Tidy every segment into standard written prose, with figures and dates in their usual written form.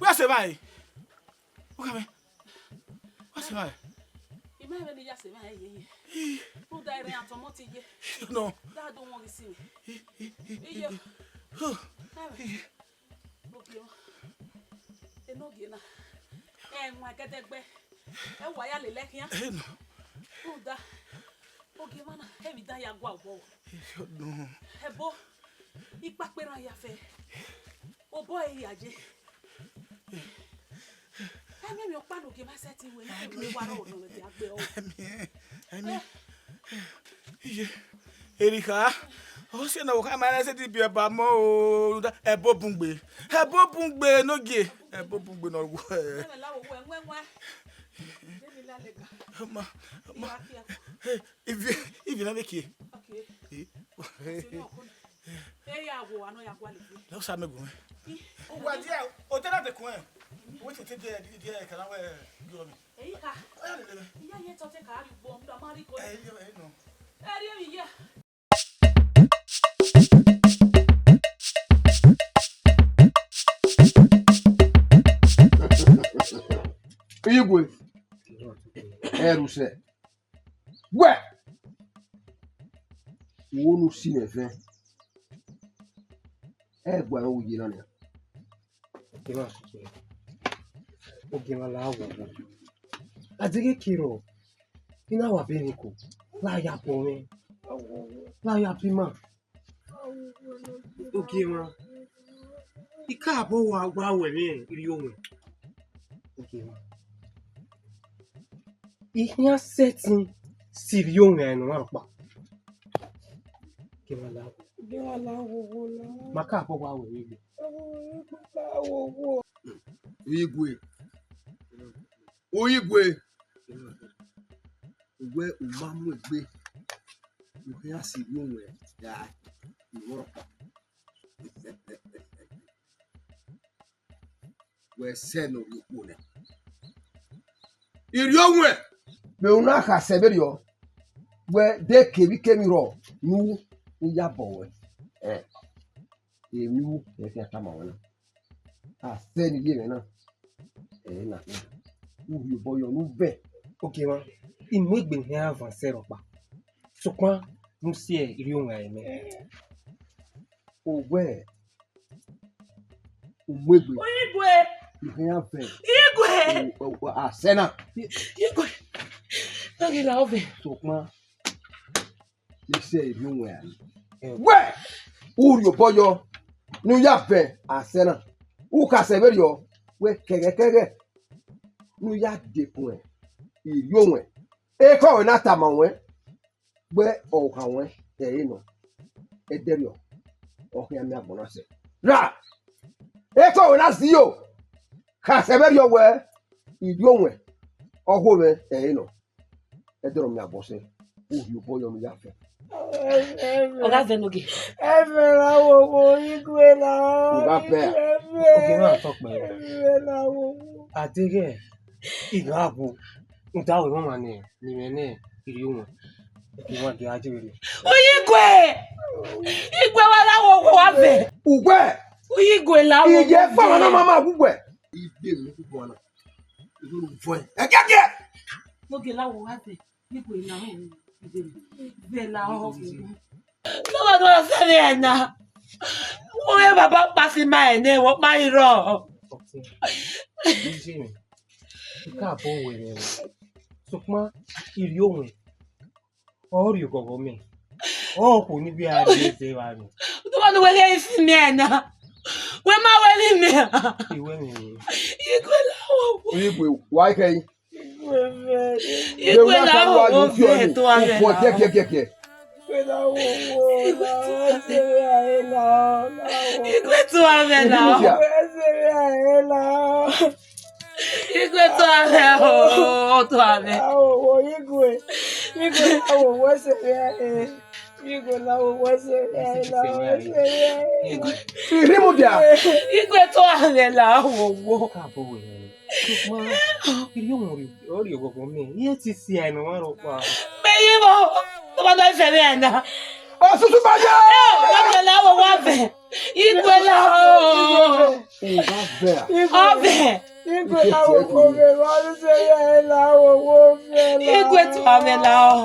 Where's the guy? What's the guy? You might have just say, who died in automotive? No. That don't want to see me. Look, you know, and my cat, and why I like here? Who that? Okay, mana, heavy die agua. No. Ebo, ikpakpera ya fe. O boy yaje. Emi mi opa no ke ma set we na we wara o no de agbe o. Emi. Erika. O se na o ka ma se ti bi eba mo o ebo bungbe. Ebo bungbe no ge. Ebo bungbe no go. Na la wo enwenwa. Demi la lega. Ma. If you na make it. Okay. Eh ya wo ano ya kwale. No sa me go. O wa dia o tena de ko en. O te dia kana we go me. Eh ha. Ya ye to te ka ri bo mda mari ko. No. Eri mi ya. Igwe. Eruse. Ouais. Wonu si nefe. Egwa o yina ne. Kima susu. Ogima la wo. Adige kiro. Ina wa beniko. La ya pome. La ya pima. Ogima. Ika abo wa gba we mi iri ohun. Ogima. Ihia setting sirion enu arpa. Ogima la wo. Maka abo wa we mi. Igwe. O igwe. Uwe umamu egbe. Uhia si yonwe ya. Iworo. We seno yokune. Irionwe. Me una ka seberio. We de kebi kemiro nu ya bowe. Emi e fi atama wona. A seni ye na. Na. U boyo nu ve. Ogima. Imwegbe he avancer opa. Sokwa musie iri ohun eme. Owe. Umwegbe. Igwe. Ihe aven. Igwe. Asena. Igwe. Nagi la ove. Sokwa. Ise iri ohun eme. We. Uri boyo nu ya ve asena. U ka severio we kege. Nu ya dekun e. Iri ohun e. E ko na tama we. We o ka we no. Ederio. O ya mi agbona se. Ra. E ko na si yo. Ka severio we. Iri ohun e. Oho me no. Edero mi agbose. Uri boyo nu ya ve. Oga Venoge. Evela wo igwe la. Uga be. Ogima talk me. Evela wo. Adige. Iga abu. Nta we mama ni mene iri ohun. Ogima ge ajere. Oyigwe. Igwe wala wo wa be. Ugwe. Oyigwe la wo. Ije fa na mama ugwe. Ibe mi ku bona. Iru vo. Ekeke. Oge la wo wa be. Igwe la wo. Igwe la wo. No do se ni na. Wo e baba pa si ma ene wo pa iro. Ije. Ika abo we ni. Sokwa iri ohun. Ori gogo mi. O ko ni bi a de se wa ni. To ba no we le isi mi na. We ma we li mi. Iwe mi. Igwe la wo. Igwe why kai? Igwe la wo fe to ave. Fo keke. Igwe to ave na. Igwe to ave o to ave. Igwe awo wose ya. Igwe la wo wose ya. Rimudia. Igwe to ave la wo. Ka bo we. Sokwa iri ohun ori gogo mi. Iye ti si ai no ro pa. Meyi mo. To ba do fe mi na. Osusu baja. Igwe la wo wa be. Igwe la o. Uga be. Ove. Igwe la wo be wa se ya la wo fe la. Igwe to ave la o.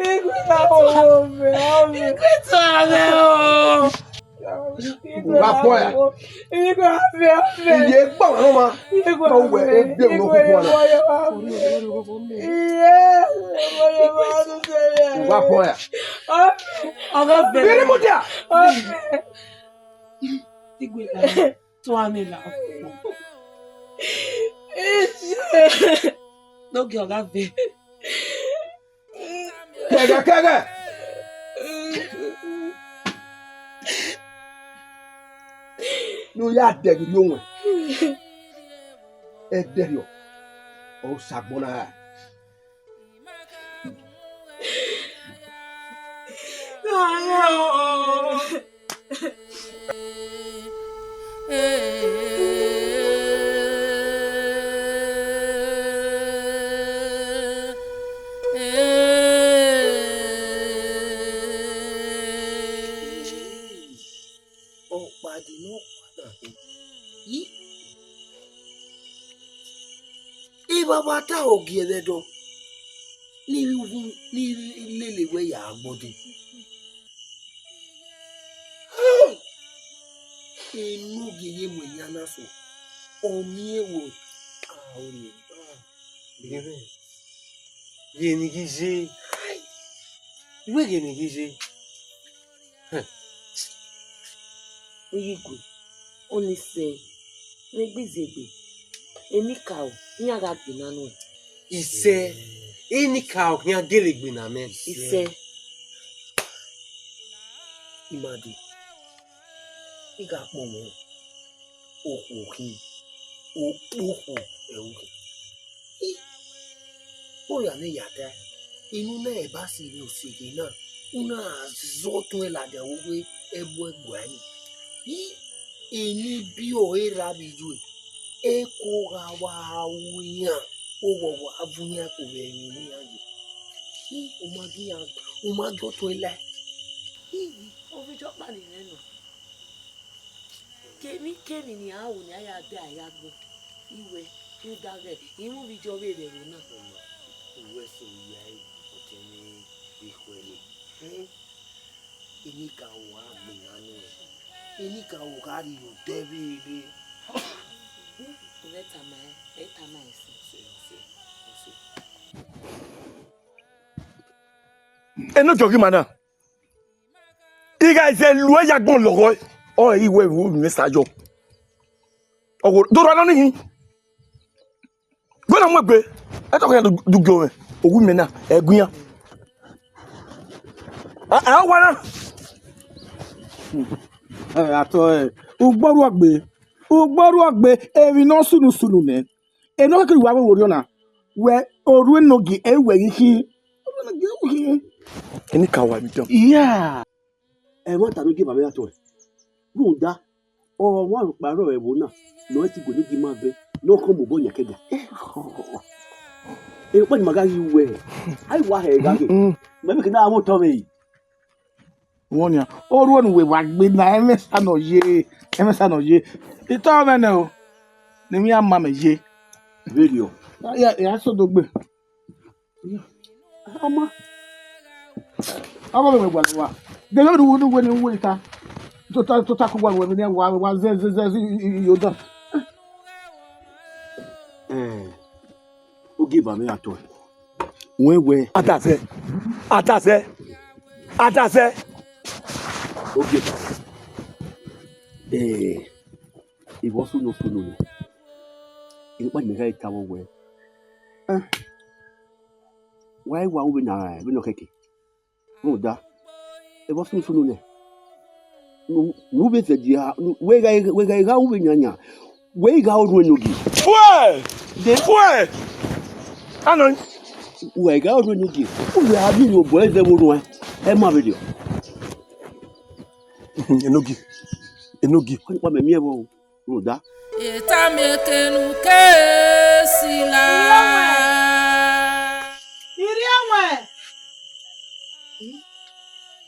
Igwe la wo be. Igwe to ave o. Uga poya. Iye gba wa no ma. No we e bi no ku na. Uga poya. Bere mutia. No girl that be. Kega. No ya de yo won. E de yo. O sagbona. Ibabata ogiedo ni lele we ya agbodi inu geye mo yana so omi ewo aori Yenigije. Iwe yenigije. Oyigwe onise negbizegbe emi ka o ni aga gbe nanu Ise. Eni ka okni agelegbe na men. ise imadi iga pomo okokin opopo ewu o ya ni yata inu na e ba si ni osege na una zotun elade owe ebu egwani eni bi o era biju e ko ga wa awuya o wo wa avuya ko be ni aje o ma jo to ile o fi jo pa ni lenu kemi ni awo ni aya be aya gbo iwe ni dare imu bi jo be ro na uwe so ya e oteni ikwele eni ka wa gbinanu eni ka o kari o debere eta ma ese Eno jogi mana. Iga ise lu ya gbon logo. O iwe wu mi sajo. Ogo do ro na ni. Gbona mo gbe. E to ko ya du go e. Ogu mi na egun ya. Ah wana. Ato ugboru agbe eri no sunu ne eno kiri wa wo na we oru nogi ewe yi Eni ka wa mi don. yeah e won ta no give am to bu da o won paro e wo na no ti go gi ma be no ko mo bo yakeda e pa ni maga yi we ai wa he ga ke me be kina mo to me won ya oru onu we wa gbe na emesa no ye ito me ne o ni mi amma me ye video ya so do gbe ama me gwa wa de lo du we ni we ta to ta ko gwa we ni wa ze yo da o give am to we Atase. o give ìwọ sunu ni e pa ni ga ita wo we why wa we na we no keke no da ìwọ sunu ne no be se dia we ga we nyanya we ga o no gi Fue. Ano. we ga o no gi o le abi yo bo e ze wo ro e ma video Enogi. ko ni pa me mi e wo no da Etamekenu kesila.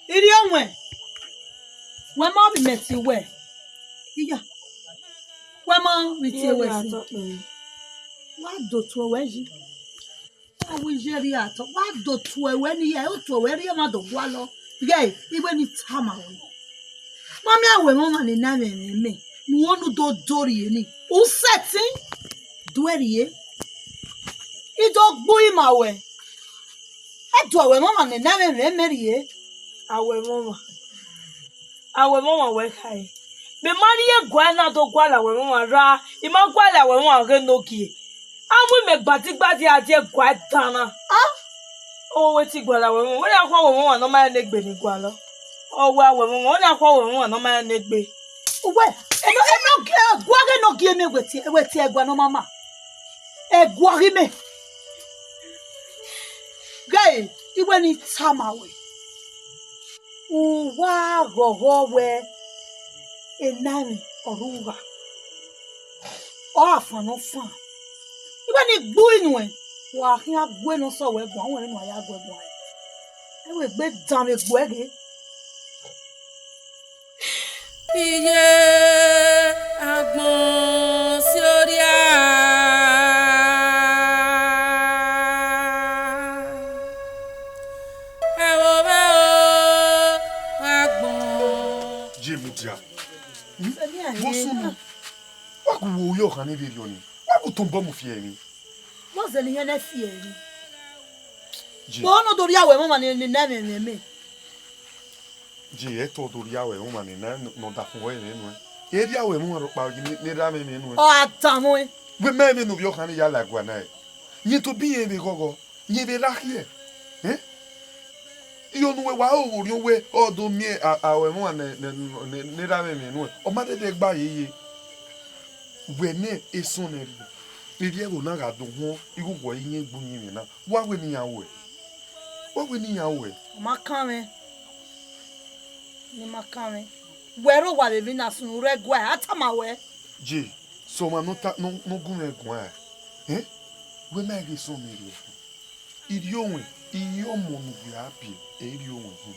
Iri onwe. We mo bi meti we. Iya. We mo meti we si. Wa do to we ji. Awu jeri ato. Wa do to we ni ya o to we ri ma do gwa lo. Ye, igwe ni tama we. Mami awe mama ni na me. Nu onu do dori ni. O setting duerie. Ido gbo imawe. E do awe mama ni na me merie. Awe mama we kai. Me marie gwa na do gwa la we mama ra. Ima gwa la we mama re no ki. Amu me gbati aje gwa dana. Ah? O we ti gwa la we mama. We na kwa we mama no ma negbe ni gwa lo. O we awe mama. O na kwa we mama no ma negbe. Uwe. Eno gwa ge no gie me weti egwa no mama. Egwa ri me. Guy, iwe ni tamawe. Uwa gogowe enami oruga. Ofa no fa. Iwe ni gbu inu e. Wa hin agwe no so we gbo awon enu aya agwe gbo e. Ewe gbe dan me gbo ege. Iye agbon sioria ewo be o agbon Jemudia. Bosumu. Waku yo kan bi rioni. Waku ton bo mu fie mi. Mo ze ni yana fie ni. Je. Bo no dori awe mama ni na me. Je eto do ria we mo mani na no da fun we nu. E ria we mo ro pa ni ra me nu. O atamo e. We me no bi yo kan ya la gwa na e. Yin to bi en be gogo. Yin be la hie. Eh? Iyo nu we wa o ri we o do mi awe mo ni ra me nu. O ma de gba yeye. We ne esun ne ri. Iri ego na ga do ho igu wo yin gbu yin mi na. Wa we ni yawo e. Wa we ni yawo e. Makame. Ni makame. Wero wa bebi na sunu regwa atamawe. Je, so ma no gun e gun eh? We ma ge so mi ri. Iri ohun, iyi omo nu bi happy, iri ohun hu.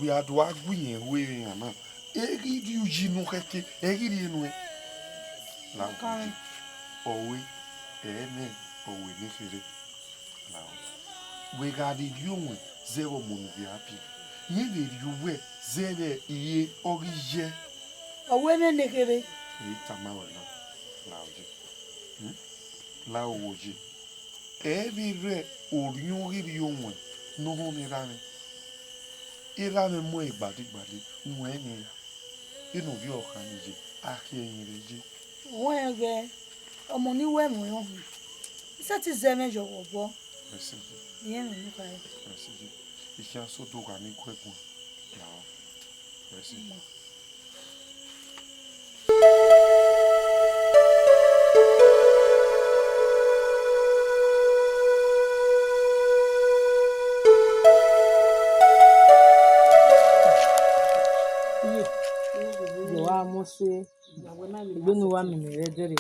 We ado agbu yen we yin na. Eri di uji nu keke, eri ri enu e. La uji. Owe, ene, owe ni fere. La uji. We ga di ohun, zero mo nu bi happy. Yin de yuwe, zero iye orije. Owe ne nekere. Tamawe na lauji. La oji. Every orion ri ohun no ho mi ra mi. Ira mi mo igbadi won eni. Inu bi okan ni je, aki eyin reje. Won ge omo ni we mo yo. Ise ti zeme jowo bo. Merci. Yen mi ka e. Merci. Iki aso do ga ni kwekun. La. Merci. Mose ibenu wa minere dere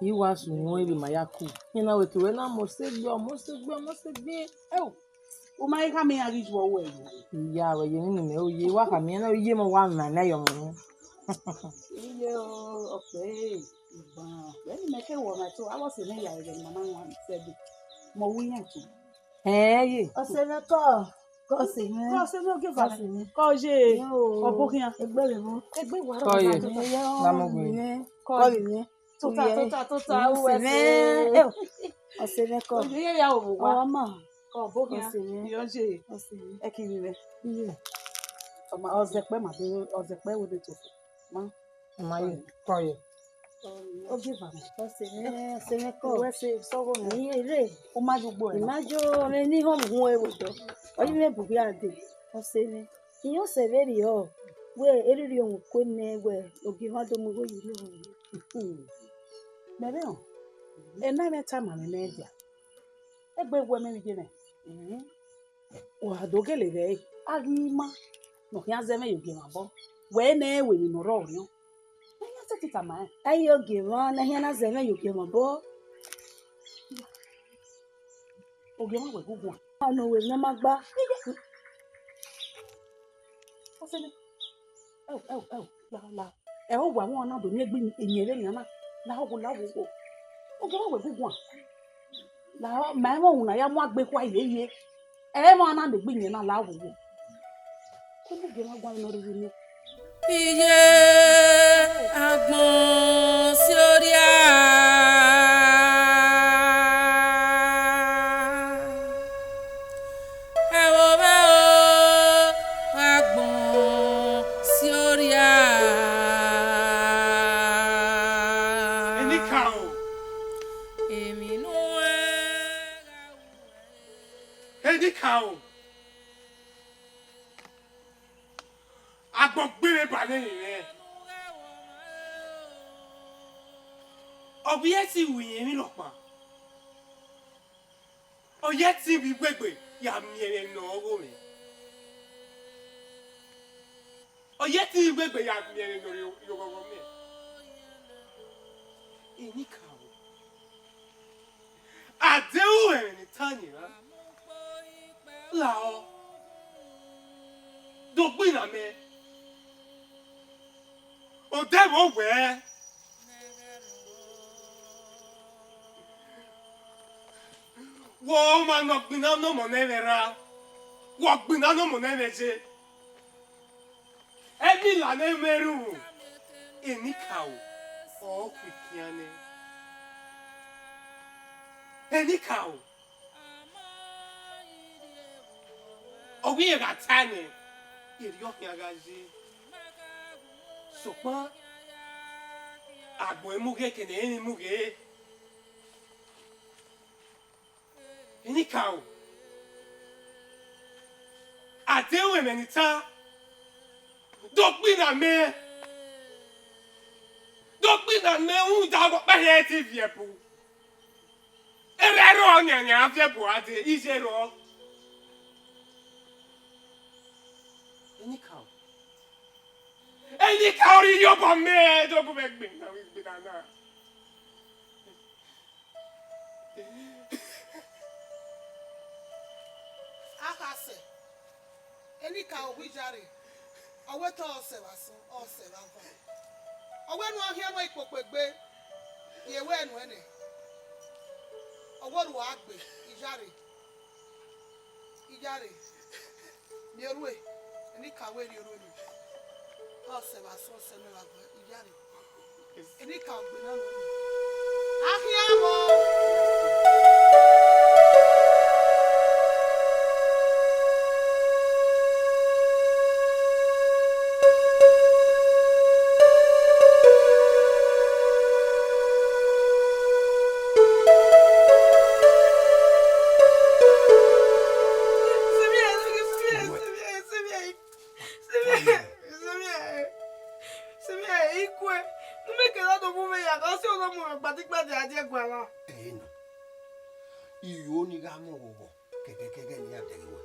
iwa sunwo ibi mayaku ina wetu we na mose gbe O mai ka me ari jo we. iya we yin ni me oye wa ka mi na oye mo wa na na yo mo Iye o pe ba. We ni me ke wo ma to awo se me ya re mama wan se bi. Mo wi yan tu. ye O se na ko se me. Ko se me o ge fa. Ko je o bokian. Egbe mo. Egbe wa ko ye na mo gbe Ko ni. Tota o we se. O se me ko. Iye ya o wa. O ma. Ko bokian. Yo je. O se me. E kiri re. Iye. Ọmọ ọzẹpẹ ma be ọzẹpẹ wo de to ma ma ye ko ye o give am O se me ko. we say so go Ni ere. o ma jogbo e Imajo re ni ho mu e wo do. O yi me bu bi ade. O se me. Iyo se ve ri o. We eriri ohun ko ne we ogi ho do mu go yi ni ohun. bebe o e na me ta ma me media egbe wo me je me o adogele re agima no ya ze me yogi ma bo we na e we ni no ro ri o ya se kita ma Ai ogi mo na hia na ze me yo ke mo bo. ogi ma we gugu Ono we na magba. o se ni la e o wa won na do ni egbe enyere ni na la wo ogi ma we gugu la ma mo na ya mo agbe kwa yeye e mo na de gbe yen na la wo ko mo ge ma gwa no ri ni iye agbọ̀n sí orí à. ẹ wo bẹ́ o agbọ̀n sí orí à. Ẹni kà o. èmi nù ẹ́ Ẹni kà o. Agbọ̀n gbére balẹ̀ yẹn. Ọ̀bí ẹ̀ sì wù yẹn mi lọ́pàá. Ọ̀yẹ́ tí mi gbẹ̀gbẹ̀ yà mí ẹ̀ nà ọwọ́ mi. Ọ̀yẹ́ tí mi gbẹ̀gbẹ̀ yà mí ẹ̀ nà ọwọ́ mi. Ẹni kà o. Àdéhùn ẹ̀ ní tánì rá. Làọ́. Dògbìn nà mẹ́. Òdẹ́wọ̀ wẹ̀. Wọ́n máa nọ gbìnà nọ́mọ̀ n'ẹ̀rẹ̀ ra. Wọ́n gbìnà nọ́mọ̀ n'ẹ̀rẹ̀ ṣe. Ẹni ìlànà ẹ̀mẹ́rù. Ẹni kà o. Ọ̀ọ́kù kíáni. Ẹni kà o. Ọ̀wí yẹn kà tá ni. Èrè ọ̀kìn agajì. Sọ̀pọ̀ àgbọ̀ ẹ̀múgẹ̀ kẹ̀nẹ̀ ẹ̀ni múgẹ̀. Ẹni kà o. Àdéhùn ẹ̀mẹ̀ni tá. Dọ́gbìn nà mẹ́. Dọ́gbìn nà mẹ́ ń dàgbọ́ pẹ́yẹ ti fìyẹ̀ bù. Ẹ̀rẹ̀ rọ̀ ọ̀nyànyà fẹ́ bù adé ìṣe rọ̀. Ẹni kà o. Ẹni kà o rí yọ̀bọ̀ mẹ́ dọ́gbìn bẹ́ gbìn náà. Akase. Ẹni kà o wíjàre. Ọwọ́ tó ọ̀sẹ̀ wá sún ọ̀sẹ̀ wá gbọ́n. Ọwọ́ ẹnu ọ̀hìn ẹ̀mọ́ ìpòpè gbé ìyẹ̀wé ẹnu ẹ̀nẹ̀. Ọwọ́ rù wá gbé ìjàre. Ìjàre. Ní eru ẹ̀ ẹni kàwé ní eru ni. Ọ̀sẹ̀ wá sún ọ̀sẹ̀ ní wá gbọ́n ìjàre. Ẹni kà o gbé náà lónìí. Ahìn ẹ̀mọ́. Iyo ni ga mo wo keke ni adere we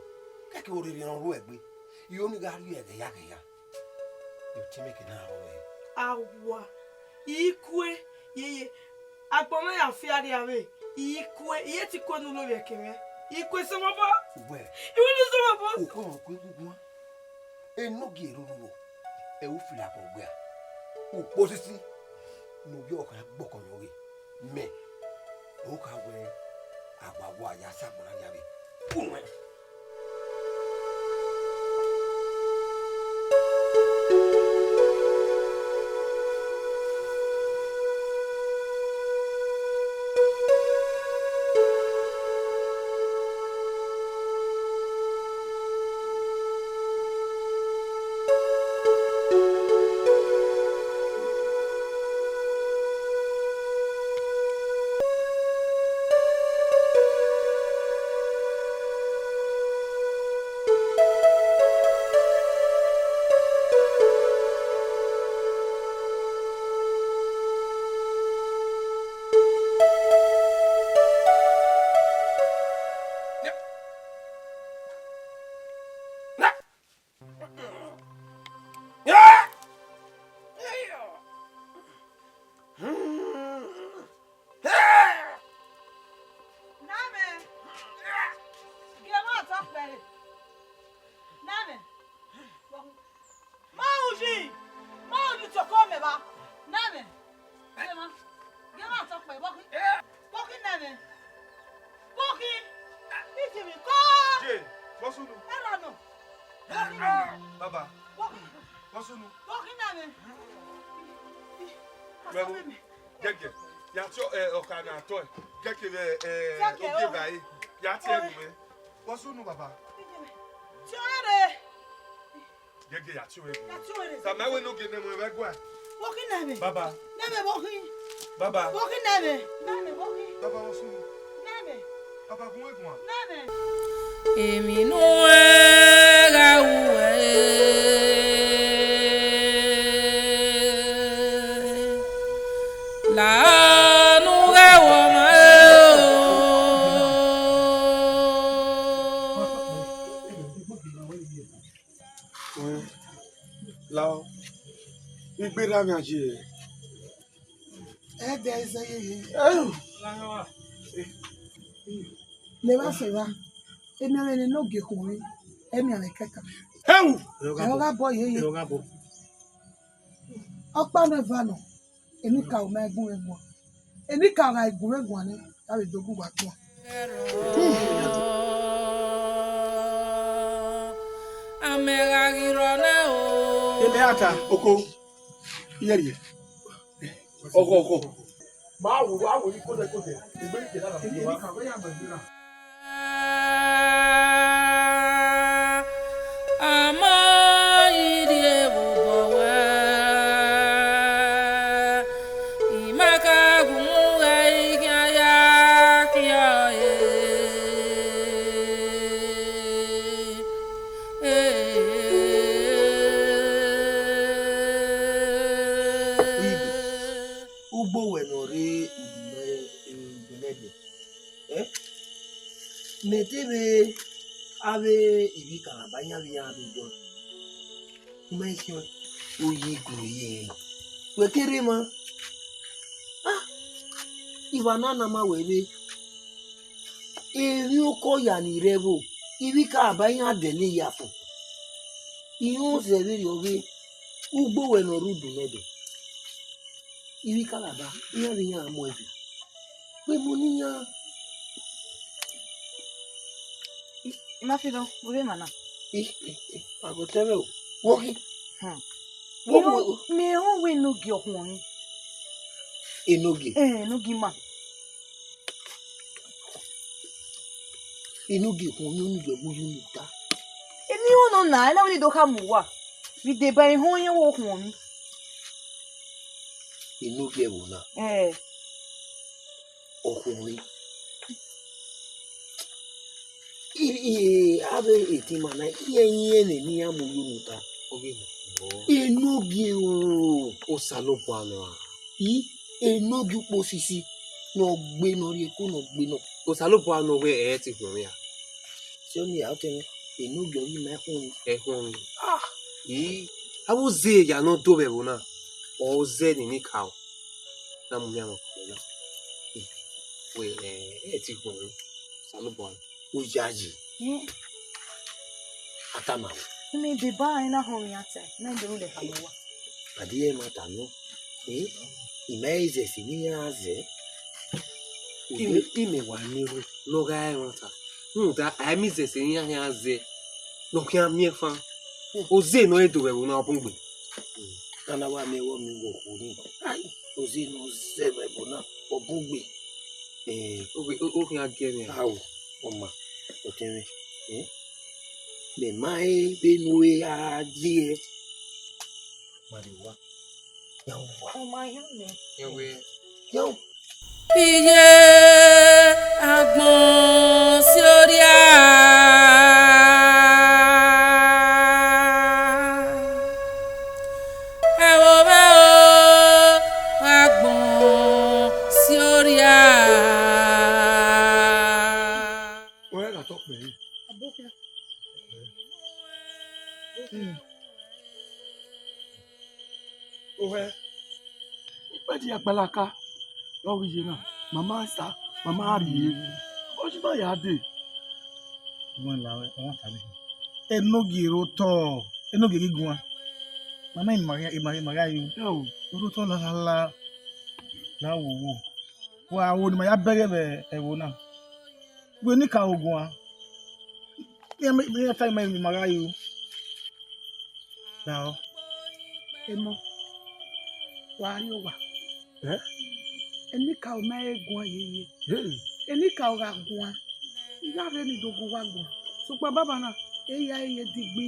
keke o riri ran ro egbe iyo ni ga ri ege ya ke ya e ti me ke na ro e Awa. Ikwe. Yeye. Akpọmọ ya fi ari ave. Ikwe. Iye ti ko nu lórí ekere. Ikwe se mo ba. we Iwe ni se mo ba. o ko mo ku gugun e no gi ero ro e o fi la ko gbe a o po sisi no bi o kan gboko yo we me o ka we agbawo aya sagbona ya be kunwe Wasunu. Walking at me. Gege. Yatio okana toy. Gege oge bai. Yati enume. Wasunu baba. Tiare. Gege yatio enume. Samawe no gene mo begwa. Walking at me. Baba. Never walking. Baba. Walking at me. Never walking. Baba wasunu. Never. Baba kumwe kumwa. Never. Èmi nú ẹ ra wù ẹ́. Làánú rẹ̀ wọ̀ mọ́ ẹ́ o. Lao. Igbera mi aje. There is a Never say that. Emi ame no ge huri. Emi ame keka. Heu! Eoga boy ye. Yoga bo. Okpa no vano. Emi ka o ma egun egun. Emi ka ra egun egun ni. Ta be dogun gba to. Amẹ́ra rírọ̀ náà o. Ele ata oko. Iyeri. Oko. Bawo ni ko de. Igbe ni ke da Emi ka we ya gbadura. Àmọ́ ìdí ewu bọ̀ wá. Ìmákàgùn rẹ̀ igi ayá kí ọ yé. Ugbo wenore ubinede. Metebe ave ibi kalabanya biya bido. Umeisho uyi guye. Wekere ma. Ah. Ivanana ma wewe. Eri oko ya ni rebo. Ibi kalabanya dele yapo. Iyo zebiri oge. Ugbo wenore ubinede. Ibi kalaba. Iya biya amoebi. We muniya. Mafido, ure mana. Agotebe o. Woki. Me ho we no gi ohun. Enoge. No gi ma. Enoge kun yo nu gebu yunu ta. Emi ho no na, ela we do ka mu wa. We dey buy ho yen wo ohun. Enoge wo na. Ọkùnrin. Abe etima na iye ni amu yunu ta. Oge. Enoge o. O salopo ano. Enoge posisi no gbe no ri ko no gbe no. O salopo ano we e ti fun ya. Se o ni a temi enoge yi ma hun. Ehun. Abu ze ya no do be bona. O ze ni ka. Na mu ya no ko na. We e ti fun. Salopo ano. O jaji. Atama. Me dey buy na ho mi ate. Na dey ule ka wa. Adie mata no. Imeize siniaze. Ime wa niru no ga e wata. Da ai mi ze se yan yan ze. No kia mi fa. O ze no e do we na opungbe. Kana wa mi wo mi go kuri. Ai, o ze no ze we bona opungbe. O kia ge mi. Awo, oma. O temi. Le mai benue a die. Mariwa. Yawa. Oh my god. Ewe. Yo. Iye agbọ̀n sí orí à. Ẹ wo bẹ́ o, agbọ̀n sí orí à. Where I talk me. Ohe. Ipeji apelaka. Lo wi na. Mama sa, mama ri. O ji ba ya de. Won la we, won ta le. Enogi ro to. Enogi gigun. Mama imari yu. Yo, ro to la. Na wo. Wa wo ni ma ya bere be e wo na. We ni ka ogun a. Me time me mara yu. Now. emo wari owa enika o ma egun ayeye enika o ga gun ya re ni dogun wa gun so pa baba na eya eye digbi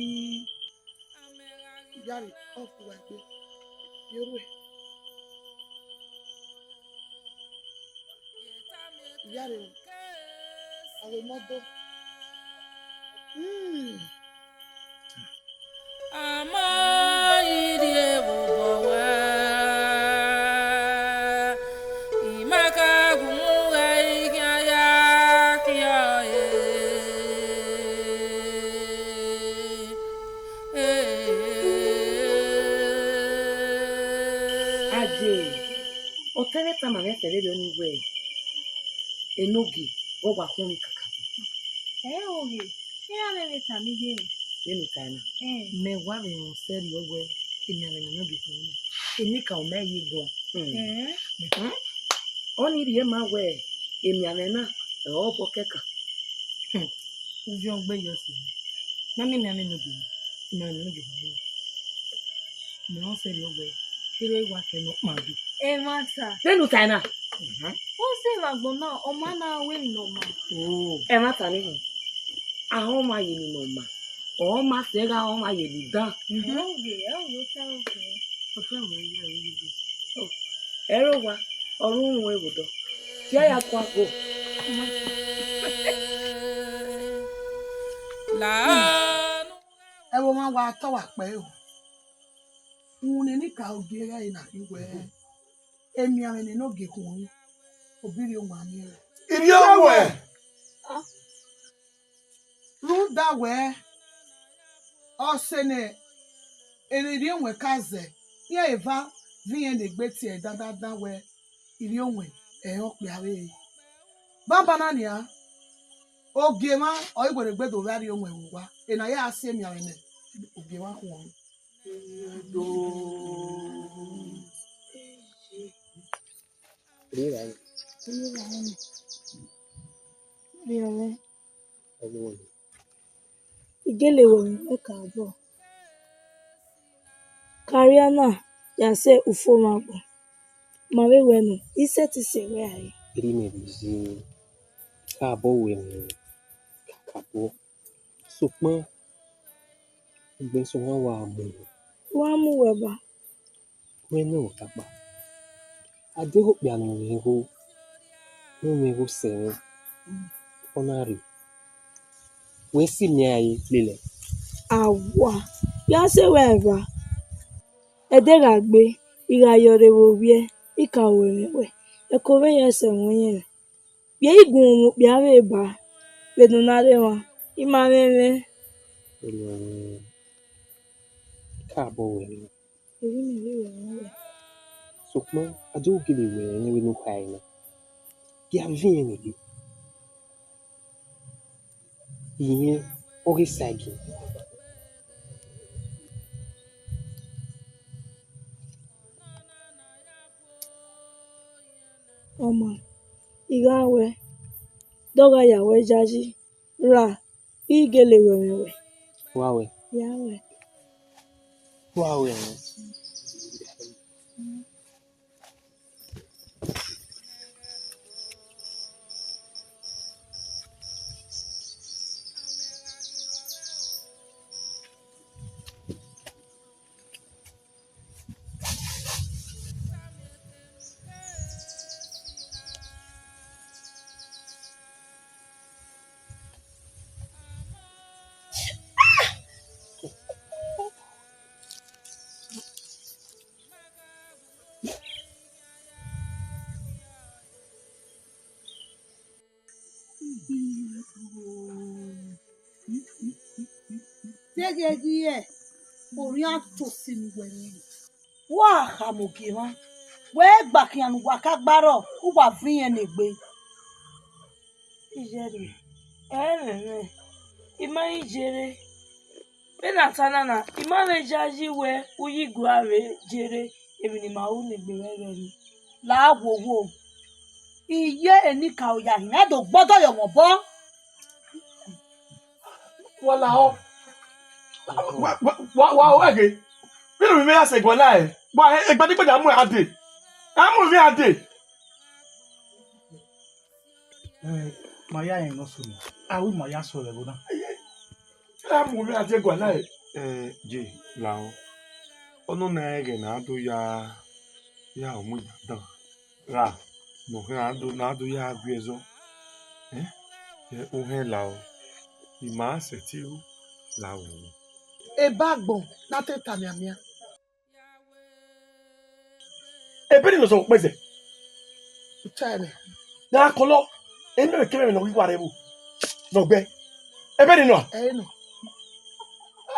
yari off wa gbe yorwe yari awe modo Otene tama me fere lo ni we enogi o wa kun mi kaka oge ya me tami ge nínú tana me wa me on seri owe emi ale no bi kun enika o me yi gun oni ri e ma we emi ale na e o bo keka uvi on gbe yo si na mi no gi me no gi me on seri owe kire wa ke no ma du mata nínú tana o se wa gbon na o ma na we no ma e mata ni ahun ma yi ni no ma o ma se ga o ma ye ni dan oge o ta oge o fe mo ye o ero wa orun we wodo ti aya kwa go e wo ma wa to wa pe o un ni nika oge ra ina iwe emi ale ni no ge kun obiri o ma mi re iri owe ruda we osene eriri enwe kaze ye eva viyen de gbeti e dada we iri onwe e o pe are baba na ni a oge ma o igwere gbedo rari onwe wa e na ya ase mi are ne oge wa kun do igele wo e ka bo kariana ya se ufomagbo ma we no ise ti se we ai iri me bizi ka bo we ni kakabo sopon gbe so wa mu wa mu we ba we no tapa adego pe anu me ho se onari we si mi ayi lele awa ya se we ba edera gbe igayore wo wie ikawe we e ko we yese won yen ye igun mu bi are ba we no na re wa imameme ka bo we eri mi ri we sopon adego gele we ni we no kai na ya vien ni bi iyen ori sagi ọma igawe doga ya we jaji ra igele we wawe ya we wawe tege die ori ato sinu we ni wa hamogi ma we gba ki anu wa ka gbaro u wa viyen ne gbe ijeri ima ijere bena tanana ima le jaji we uyi guare jere emi ni ma u ne gbe we ni la wowo iye enika oya hin do gbodo yo won bo wala o wa wa wa ge Pero me ase go lai. Boy, e gba digbe da mu ade. Amu mi ade. Maya yen no so. Awu maya so le go na. Amu mi ade go lai. je lao ono na ege na adu ya omu ya dan ra no he adu ya agbezo o he lao ima setiu lao Ebagbon na teta miamia. E beni no so pese. Uchane. Na kolo. E me keme no wi ware bu. No gbe. E beni no. No.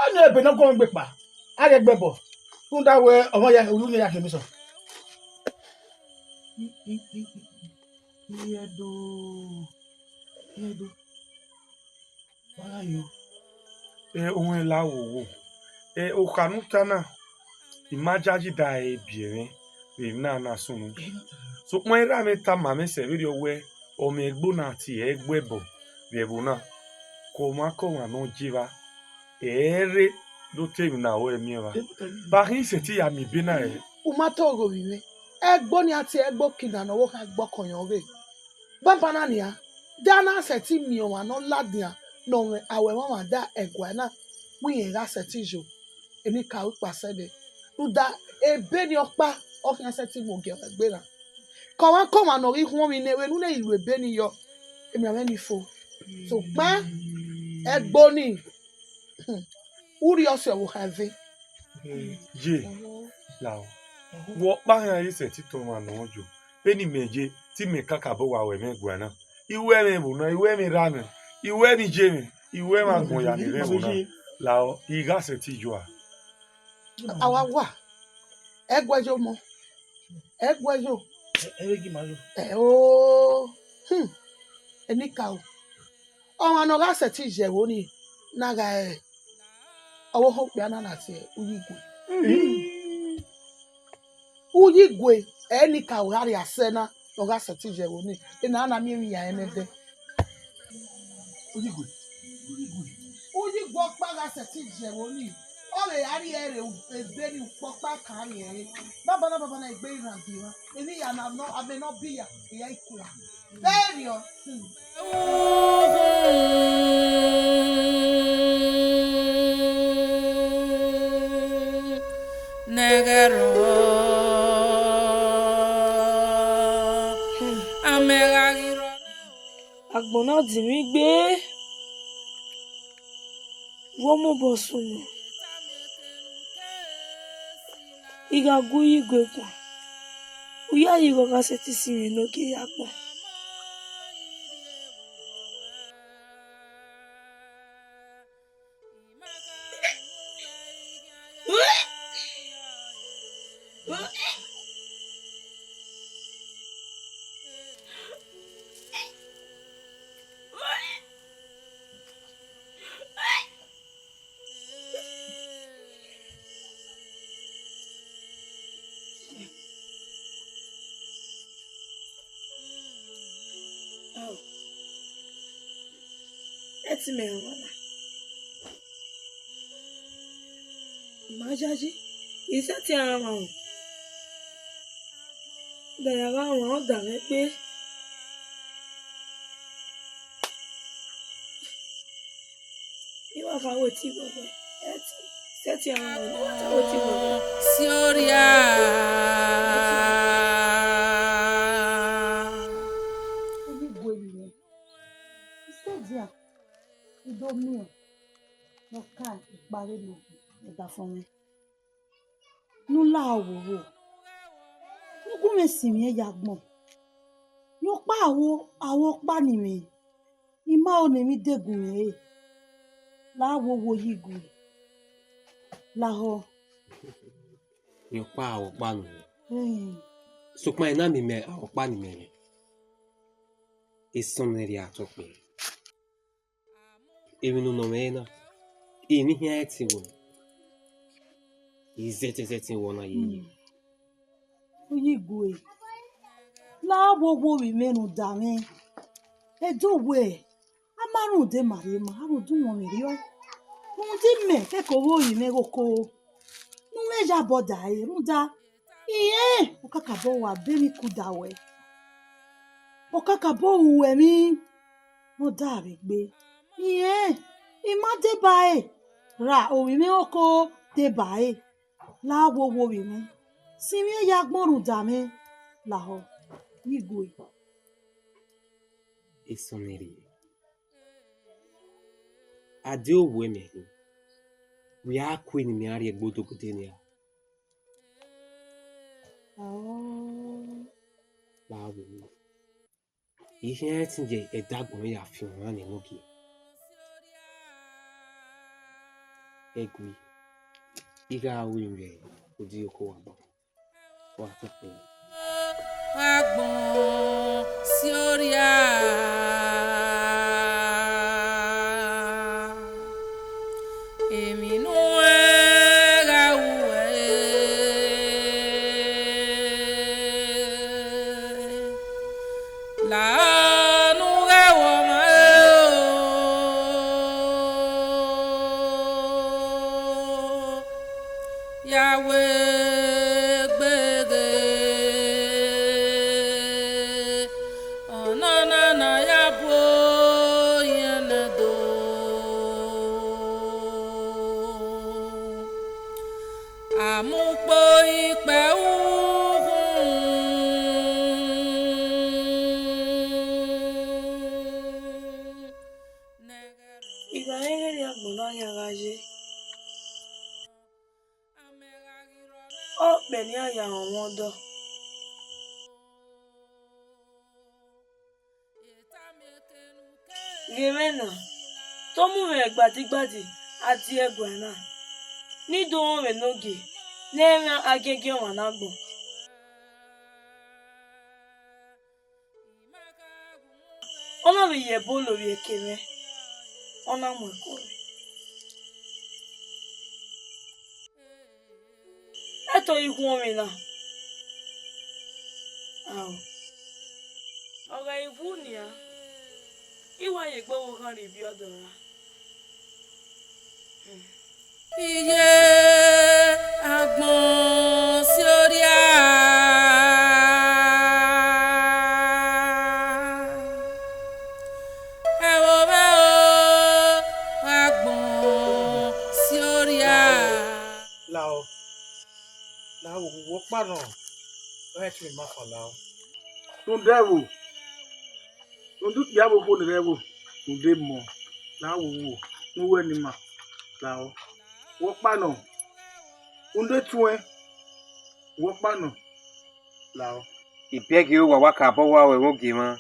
Ani ebe no ko ngbe pa. Are gbe bo. Fun da we omo ya olu ni ya ke mi so. Yedo. Why are you? ohun lao wo o kanuta na imajaji da e biere e na sunu so pon era mi ta ma mi se video we o me egbo na ti egbebo biebo na ko ma ko wa no jiva ere do temi na o emi wa ba hin se ti ya mi bi na e Umato ogo wiwe. Egbo ni ati egbo kina no wo ka gbo koyan re. Bamba na nia. Dana seti mi o wa no ladia no awe mama da egwa na. Wi yen ga seti jo. Emi ka u pase de. Uda ebe ni opa o kan seti mo ge egbe na. Ko wa no ri hun mi ne we nu ne ilu ebe ni yo. Emi ame ni fo. So pa egbo ni. Uri ose wo have. je lao wo pa yan yi se ti to ma no jo eni meje ti me kaka bo wa we me gwa na iwe mi bu na iwe mi ra mi iwe mi je mi iwe ma gun ya mi me bu na lao iga se ti jo a Awa wa. Egwejo mo. Egwejo. Ewegi majo. O. Eni ka o. Owa no ga seti je wo ni na ga owo ho pe ana na ti uyigwe. Uyigwe eni ka o hari asena no ga seti je wo ni. Ina na mi wi ya ene de. Uyigwe. Uyigwe pa ga seti je wo ni. Ole hari ere ebe ni popa kan ere. Baba na egbe iran bi wa. Eni ya na no abe no bi ya iya iku. Very o. Negero amegagiro Àgbọ̀n náà dì mí gbé. Wọ́n mú bọ̀ sùnù. Ìgàgú igwe kwa. Uya yigo kaseti siri n'oge ya kpọ. Ẹ ti mẹ̀rọ wọ́nà. Ìmájájí, iṣẹ́ tí ara wà hàn. Bẹ̀rẹ̀ ara wọn ó dà mí pé ìwà fáwọn tí gbọ̀gbọ̀ ẹ ti iṣẹ́ tí ara wà ní fáwọn tí gbọ̀gbọ̀. Sioria Onígbò ìyẹn. Iṣẹ́ díà, ìdó mìíràn, lọ ká ìparí lògùn ẹ̀dà fún mi. Nula òwòwò. Nígún mi sì mí ẹ̀yà gbọ̀n. Yóò pa àwọ̀ pa nìmẹ̀. Ìmá ò ní mi dégùn rẹ̀. Láwo wo yìí gùn. Láhọ̀. Yo pa o pa no. So pa na mi me o pa ni me. E soneri a to pe. E no no me na. E ni hia eti wo. E zeti wo na yi. Oyigwe. Láwo wo wi menu dà mí. Edowe. Amarun de marema, arun dun won mi ri o. Ohun tí mẹ̀ kẹ́kọ̀ọ́ owó yìí mẹ́rọ kó. Núwé já boda aí, não dá. E o que acabou a bem cuidawe. O que acabou o emi, não dá bem. E má debae. Ra o mi oko debae. La wo mi. Si mi ya gbonrun da mi. La ho. Igwe. Esoneri. Ade owo emehi. We are queen in the area gbodo kutenia. Bawo. Ihe tinje edagbon ya fi han ni nogi. Egui. Iga winre odi oko wa bo. Wa tope. Agbon sí orí èmi nú ẹ̀rọ làánú rẹwọ̀ mọ́ Yahweh gbẹ̀gẹ̀ ọ̀nànànà ya bó yẹn dò àmúpọ̀ ìpẹ́ Ibrahim agbọ̀nanya gaje. Ọ kpeni aya ọnwọdọ. Gemena, tomu mere gbadigbadi adi egwu na. Nido onwe n'oge, na-enwe agege ọnwa na-agbọ. Ọna bụ ihe bụ ụlọ ekele. Ọna mụ ekore. Eto ihu onwe na. Ọga ihu ni ya. Iwa ye gbo wo kan ribi odora. Iye agbọ̀n sí orí ẹ̀wọ̀ bẹ́ o agbọ̀n sí orí Lao. Lao wo pano. Right me ma for lao. Don't devil. Don't do ya wo phone devil. Don't dey mo. Lao wo. No we ni ma. Lao. Wo pano. Don't dey twen. Wo pano. Lao. Ibegi o wa waka bo wa we wogi ma.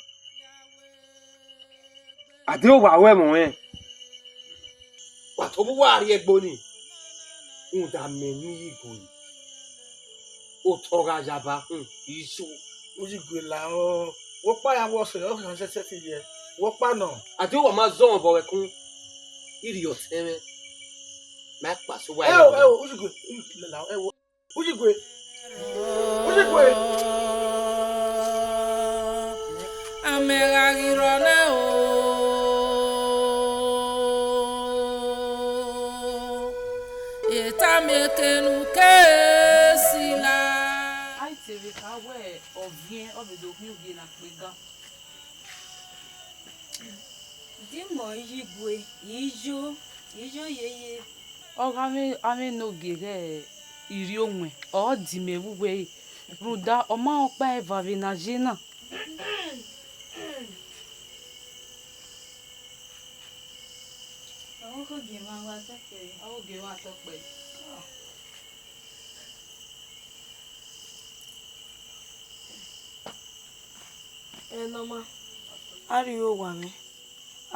Ade o wa we mo en. Wa to bo wa ri egbo ni. Un da me ni igo yi. O toga jaba isu. Ojigwe lao. Wo pa ya wo so yo kan se ti ye. Wo pano. Ade o wa ma zo bo we kun. Iri o teme. Ma pa so wa. Ojigwe. Lao Ojigwe. Ojigwe. amẹ́ràrírọ̀ náà o. Ètàmẹ́kẹ́nu kẹ́ẹ̀sì la. Àìtèrè káwẹ́ ọ̀bìẹ́ ọ̀bẹ̀dọ̀gbìn ògì nà pẹ̀gà. Dimo yigwe, ijo yeye. Ọ̀gá mi n'oge rẹ̀ ìrì onwe ọ̀ dì mí ewúwe rúdà ọmọ ọ̀pá ẹ̀fà vìnàjì náà. Àwọn kò gé máa wá tọ́pẹ̀. Àwọn ògè wa tọpẹ̀. Noma, ariwo wà mí.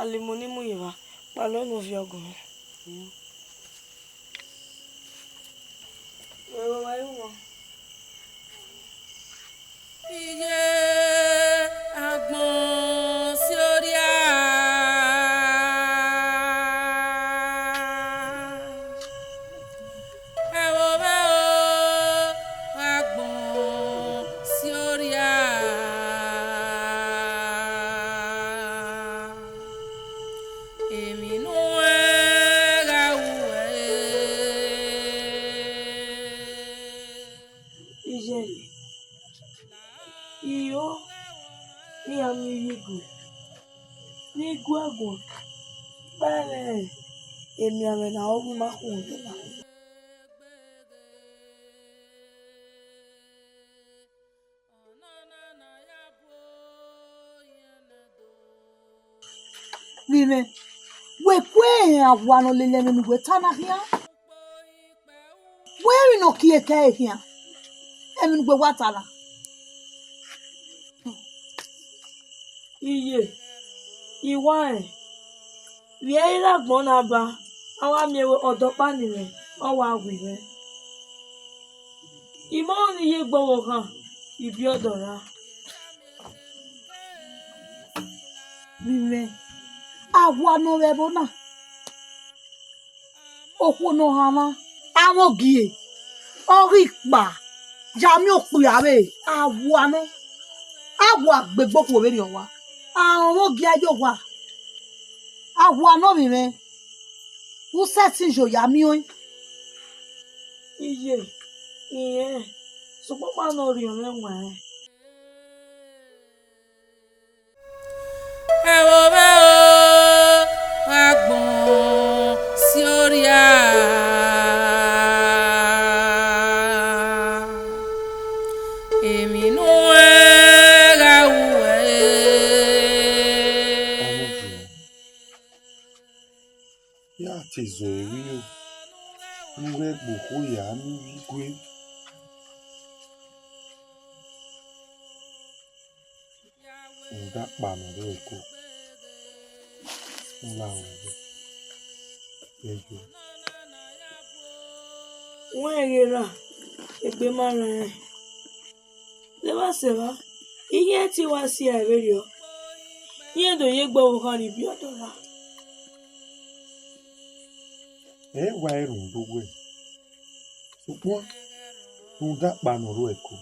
Alimoni mú ìwà, pàlọ́ nù fi ọgùn mi. Èrò wáyé wọn. Iye agbọ̀n sí orí ẹ̀wọ̀ bẹ́ o agbọ̀n sí orí èmi nú ẹ̀rọ iya mi yigu ni guago bale èmi ame na ogu ma kun de na Vive. We kwe avwano lele me nugwe tana hia. We no kie ke hia. Emi nugwe watala. iye iwa wie ira gbon na ba awa mi ewe odopa ni re o wa wi re imo ni ye gbowo kan ibi odora Vive. Avwano rebona. Okwono hama. Amogie. Orikpa. Jami okuyare. Avwano. Awa gbegbo ko we ni owa. Àwọn ogi ayo wa. Avwano vive. U setting jo ya mi oyin. iye iye so papa no ri o nwa ẹ wo bẹ́ o agbọ̀n sí orí à. Èmi nú ẹ ra wù ẹ́. Ya tezo erio. Nwe gboko ya mi wigwe. Nda pa no ro eko. Nla wo. Ejo. wọ́n ẹ̀rẹ́ra ẹgbẹ́ mara ẹ̀ lẹ́wàsẹ̀wá iye tí wá sí àìrẹ́rẹ́ ọ iye tó yẹ gbọ́ wọn kan níbi ọ̀dọ́ra Wa erun dogo e. Sugbon. Nda pa no ro eko.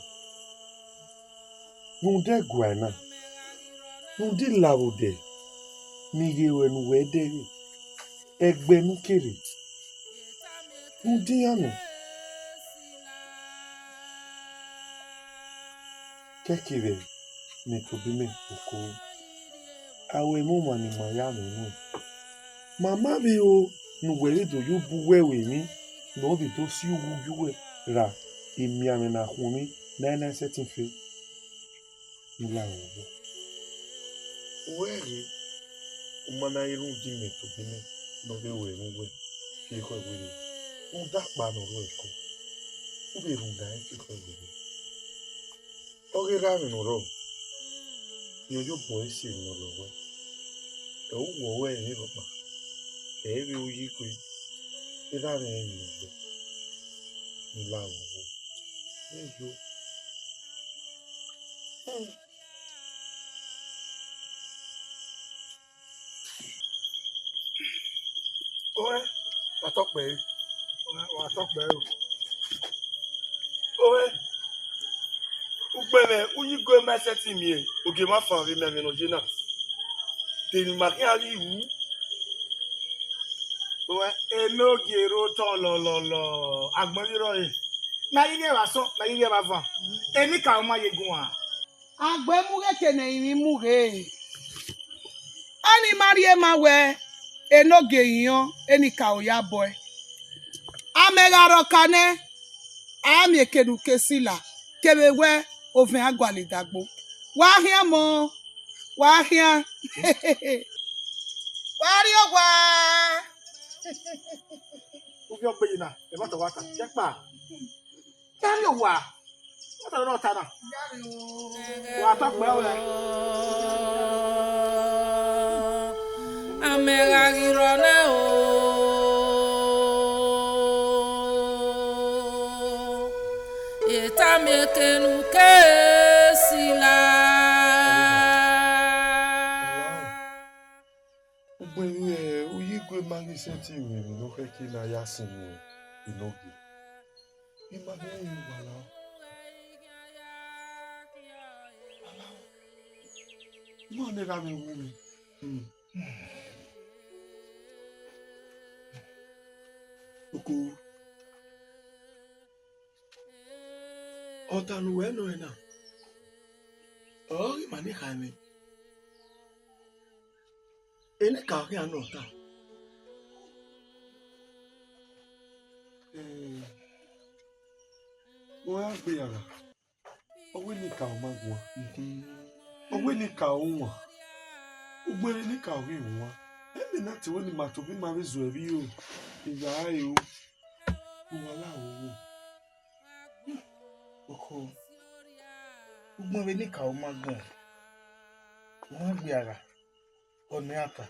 Nde gwa na. Nde lawo de. Mi ge wenu we de. Egbe nu kere. Nde ano. Kekere me to bi me oko. Awe mo mani ma ya me nu. Mama bi o nu we do you bu we mi. No bi to si wu juwe ra. Emi ame na hun mi. Na setting fe. Nla wo. Where umana irun di me to bi me. No be we nu we. Fi ko we. Nda pa no ro eko. Ubi runda e fi ko we. Oge ra mi no ro. Yo boy si no lo we. E o wo we ni ro pa. E bi o yi kwe. E ra re mi no we. Nla wo. E yo. Owe, wa talk pe. Wa talk pe o. Owe, ugbeme, uyi go ma seti mi e. Oge ma fan ri me no jina. Te ni ma ki ari wu. Owe, eno gero ton lo. Agbon ri ro yin. Na yige wa so, na yige wa fan. Eni ka o ma yegun wa. Agbe muge kene imi muge. Ani marie mawe enoge yiyon eni ka oya boy. Amegaro kane ami ekedu kesila kebewe oven agwali dagbo. Wahia mo. Wahia. Wario wa. Ubi ogbe yina, e ma to wa ta. Je pa. Tari o wa. Wa ta no ta na. Wa talk pe o le. Amegagirone o etamekenu kesila Ugbe uyi gwe magi seti we mi no fe ki na ya sin mi. Inogi. Imane yu wala. Mo ne ra mi wu mi. Oko. Otanu we no na. Ori mani khami. Ene ka ke ano ta. Wọ́n gbé yàrá. Owó ní ka o máa gbọ́. Owó ní ka o wọ̀n. Ugbere ní ka o rí wọn. Ẹ̀mí náà tí wọ́n ní màtó bí máa rí zọ ẹ̀rí o. Ìgbà ayé o. Wọ́n aláwọ̀ owó. Oko. Ugbere ní ka o máa gbọ́. Wọ́n gbé yàrá. Ọ̀nà àtà.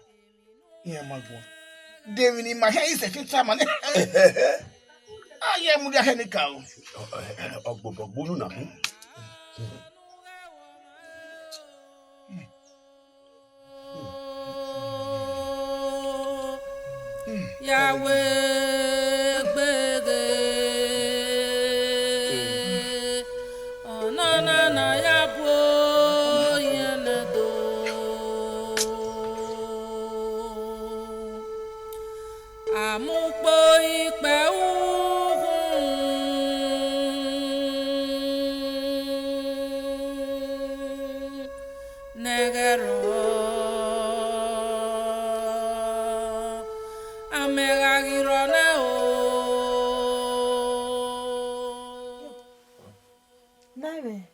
Ìyẹn máa gbọ́. Dèmi ni màá ṣe ìṣẹ̀ṣẹ̀ tí a máa ní. Ayé mu di ahẹ́ ní ka o. Ọ̀gbọ̀gbọ̀ gbólú nà mú. Yahweh gbege onana yabo yenedo amupo ipe negero amegagirone o Name.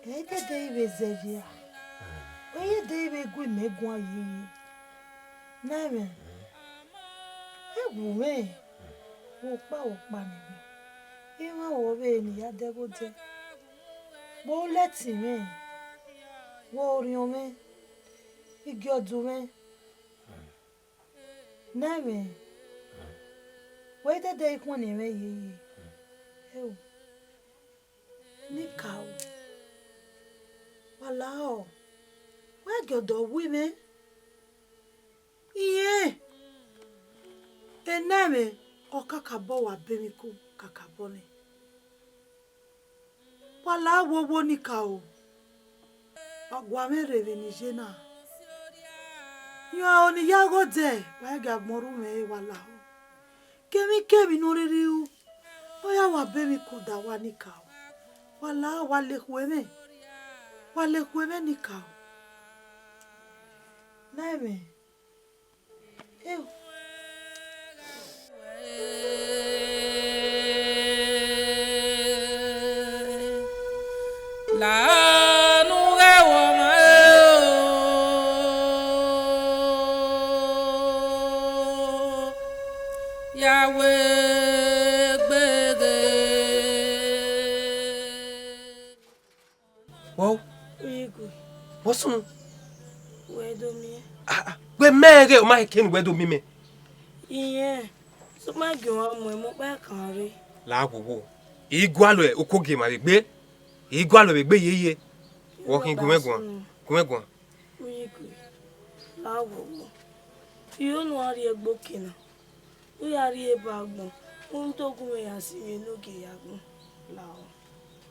Ede deibe zevia. Oye deibe gwi megwa yi. Name. Egwu me. Okpa ni mi. Iwa wo be ni ya debote. Bo leti me. Wo orion me. Igi ọdún me. Name. Wait a day ikun ni me yi. Ewo. Nika o. Wala o. Where godo women? Iye. Eneme o kakabo wa bemiku kakabo ni. Wala wo nika o. Agwa me reve ni jena. Yo oni yago de. Where ga moru me wala o. Kemi no riri u. Oya wa bemiku da wa nika o. Wala wale kweme nikao. Name. Ew. La nuge woma Yahweh gbege. Wow. Uyigo. What's on? Wedo mi. Gbe mere o ma ken wedo mi me. Iye. So ma gbe won mo pa kan re. La gogo. Igwalo e okoge ma gbe. Igwalo be gbe yeye. Walking gumegwan. Uyigo. La wo. Iyo no ari egbo kina. O ya ri eba agbon. Ohun tó gún me ya si mi no ge yagun. La o.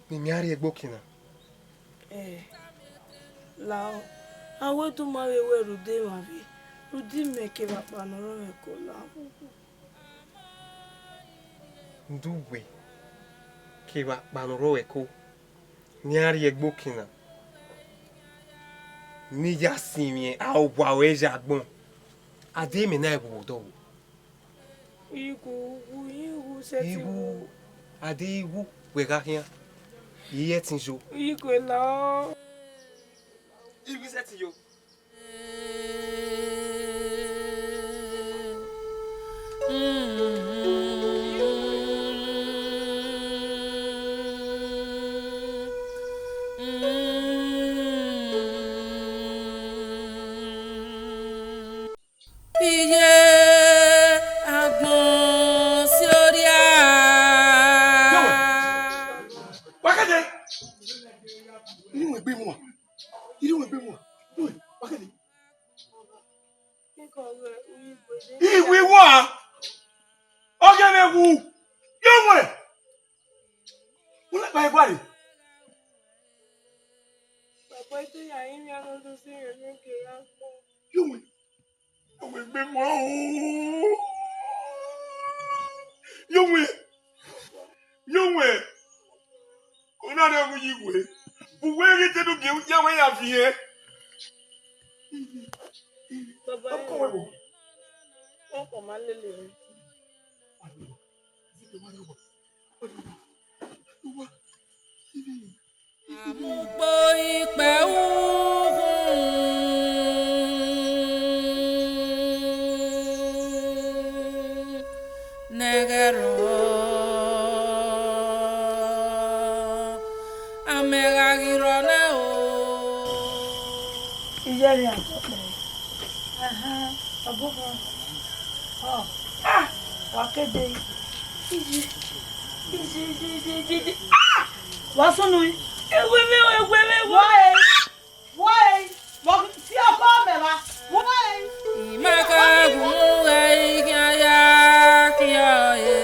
Mi ari egbo kina. Lao. Awe tu ma we rude ma vi. Rudi me ke ba pa no ro me ko la. Nduwe. Ke ba panoro eko. Ni ari egbo kina. Ni ya simie a o wa we jagbon. Ade mi na ego do. Igu seti. Igu ade igu we ga hian. Iye tinjo. Igu la. Igu seti yo. Iwi wa. Oge me wu. Yonwe. Ula pa egwari. Papa ito ya imi ano to si yo ke ya po. Yonwe. Yonwe gbe mo o. Yonwe. Ona de wu yiwe. Buwe ri te du ge yawe ya fi e. Àmúgbó ìpẹ́ òhun nẹ́gẹ̀rọ̀ amẹ́gàgìrọ̀ náà o. Ìyẹ́rì àtọ́pẹ́. Ọ̀bọ̀bọ̀. Wà kéde. Wà sọ́nù yìí. Ewé mi. Wọ́n tí ọkọ mẹ́ra. Ìmáka gùn rẹ̀ ìkíyà kíyà yé.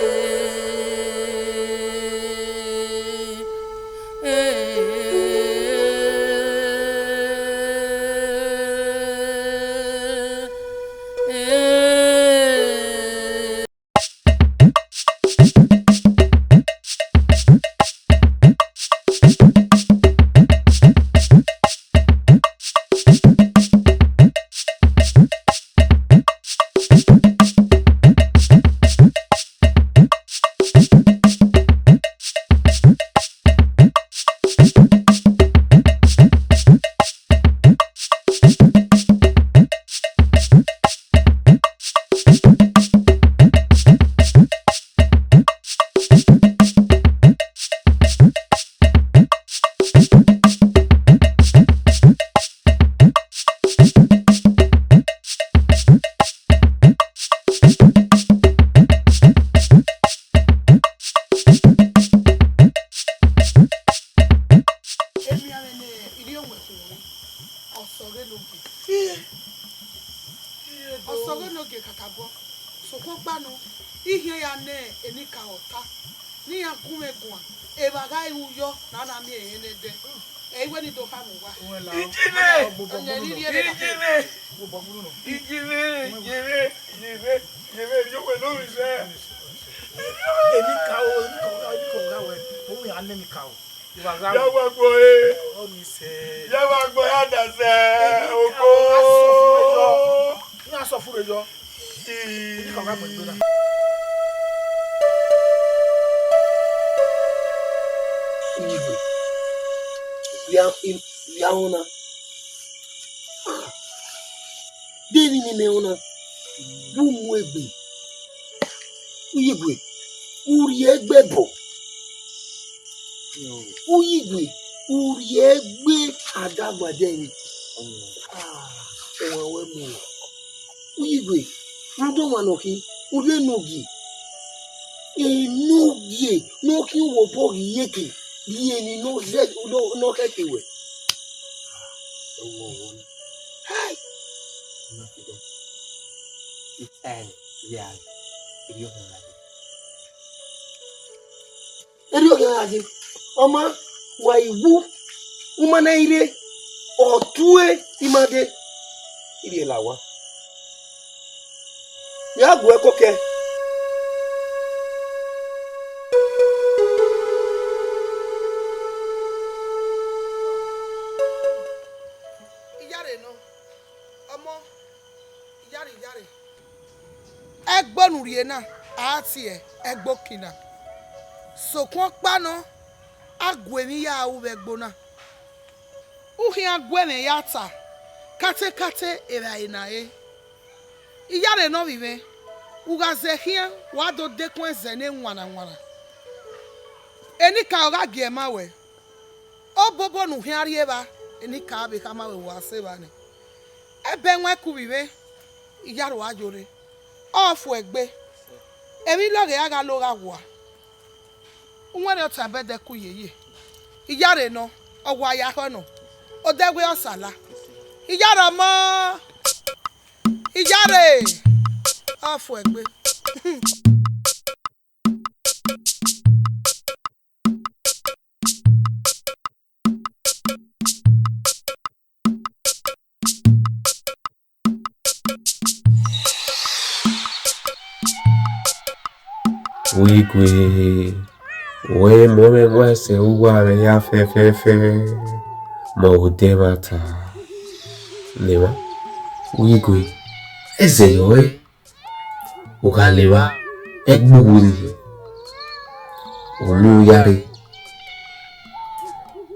Yauna. Deni ni meuna. Bumwebe. Uyigwe. Uriyegbebo. Uyigwe. Uriyegbe adagbadeni. Owawe mo. Uyigwe. Udo manoki. Ude nogi. Enogie. Noki wopo yeke. Yeni no zed no kekewe. Hi. Eriogazi. Oma wa iwu umana ire otue imade ire lawa. Ya gwe koke. Riena atie egbokina sokon pano agwemi ya ubegbona uhi agweme yata kate era inae iyare no vive ugazehia wado dekwen zene nwana eni ka oga giema we obobo nu hiari eba eni ka be kama we wase bani ebe nwe ku vive iyare wa jore ofu egbe emi loge aga lo ga wa unwere ota bede ku yeye iyare no ogwa ya ho no odegwe osala iyare mo iyare ofu egbe Wigwe, we meme wese uware ya fe mo udemata. Nema? Uyigwe. Eze yoe. Ukaleva. Ekbuguri. Olu yare.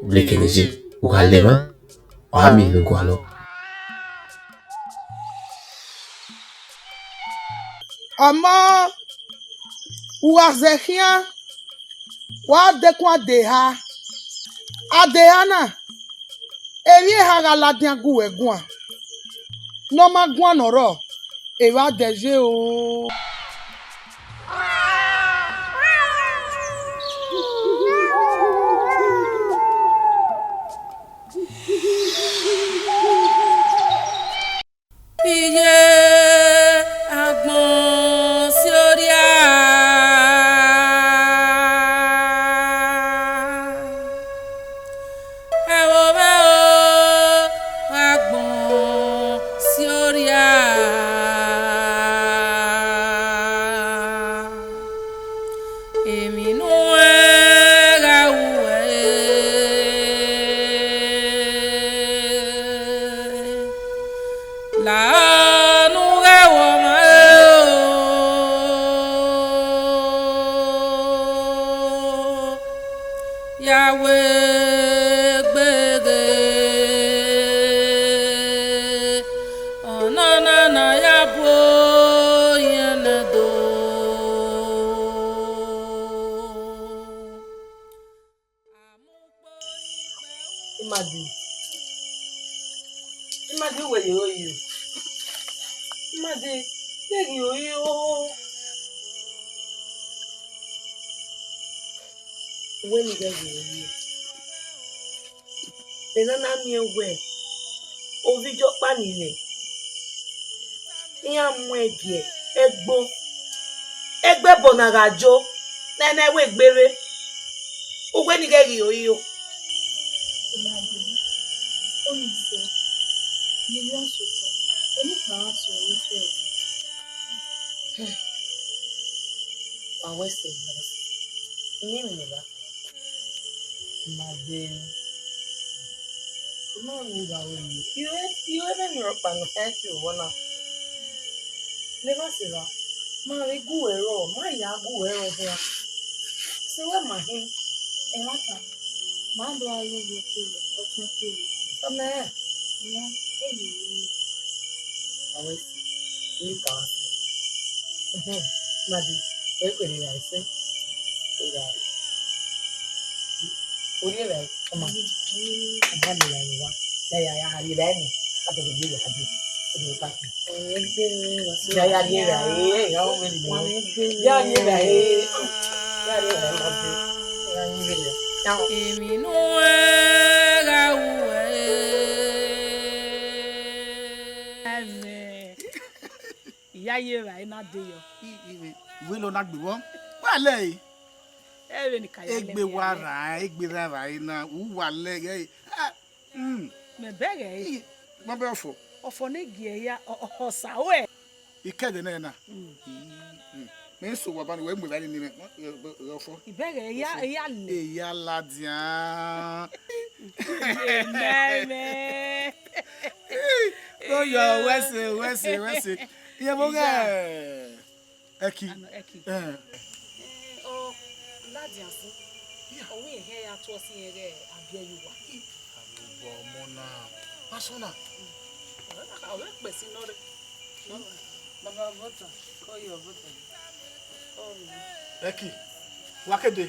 Blekeneje. Ukaleva. Ami lugwalo. Ama uazehia wa dekwa deha adehana eri ha galadian guegua no ma gua noro e wa deje o Iye agbọ̀n sí orí à. Ẹ wo bẹ́ o agbọ̀n sí orí à. Èmi nú ẹ̀ ra wù láàánú ẹ̀wọ̀ mọ́ yàwé gbèrè ọ̀nà nànà yàbò yẹn lẹ́dọ̀. Imadi weye oyo. Imadi legi oyo. When you get oyo. Benana mi ewe. Ovijo panile. Iya mwege. Egbo. Egbe bonagajo. Nene we gbere. When you get oyo. You even Europe and you wanna never see that. My go ero, my ya go ero here. So where my him? And what? Man do I love you too? What's my favorite? Come here. Yeah. Hey. Always see. You can't. Madi, where could you say? Hey, would you like? Come on. I'm happy that you want. Yeah, you ready? I don't believe you have it. Èmi nú ẹ̀ ra wù ìyá yé ra iná dé yọ. Ìwé lọ náà gbìwọ́. Wà lẹ́yìn. Ẹ̀rẹ̀ nìkan yẹn lẹ́yìn. Egbe wa rà egbe rà iná wà lẹ́yìn. Mẹ bẹ́rẹ̀ yìí. Wọ́n bẹ́ ọ̀fọ̀. Ọ̀fọ̀ ní gìẹ̀yà ọ̀sàwẹ̀. Ìkẹ́dẹ̀ náà náà. Mi ń sọ̀wọ́ abáni wẹ́ẹ́ mú ìbáni ní ọ̀fọ̀. Ìbẹ̀rẹ̀ ẹ̀yà lè. Ẹ̀yà ládìán. Mẹ́mẹ́. Ó yọ wẹ́sẹ̀. Ìyẹn mo gẹ̀ ẹ̀kì. Ládìán fún. Ọwọ́ ìhẹ́ ya tó sí ẹ̀rẹ́ àbíẹ̀yìwá. Àlùbọ̀ ọmọ náà. Pásọ́nà. Ọ̀rẹ́ pẹ̀sí náà rẹ̀. Bàbá bọ́tà, kọ́ yọ bọ́tà. Ẹ̀kì, wá kéde.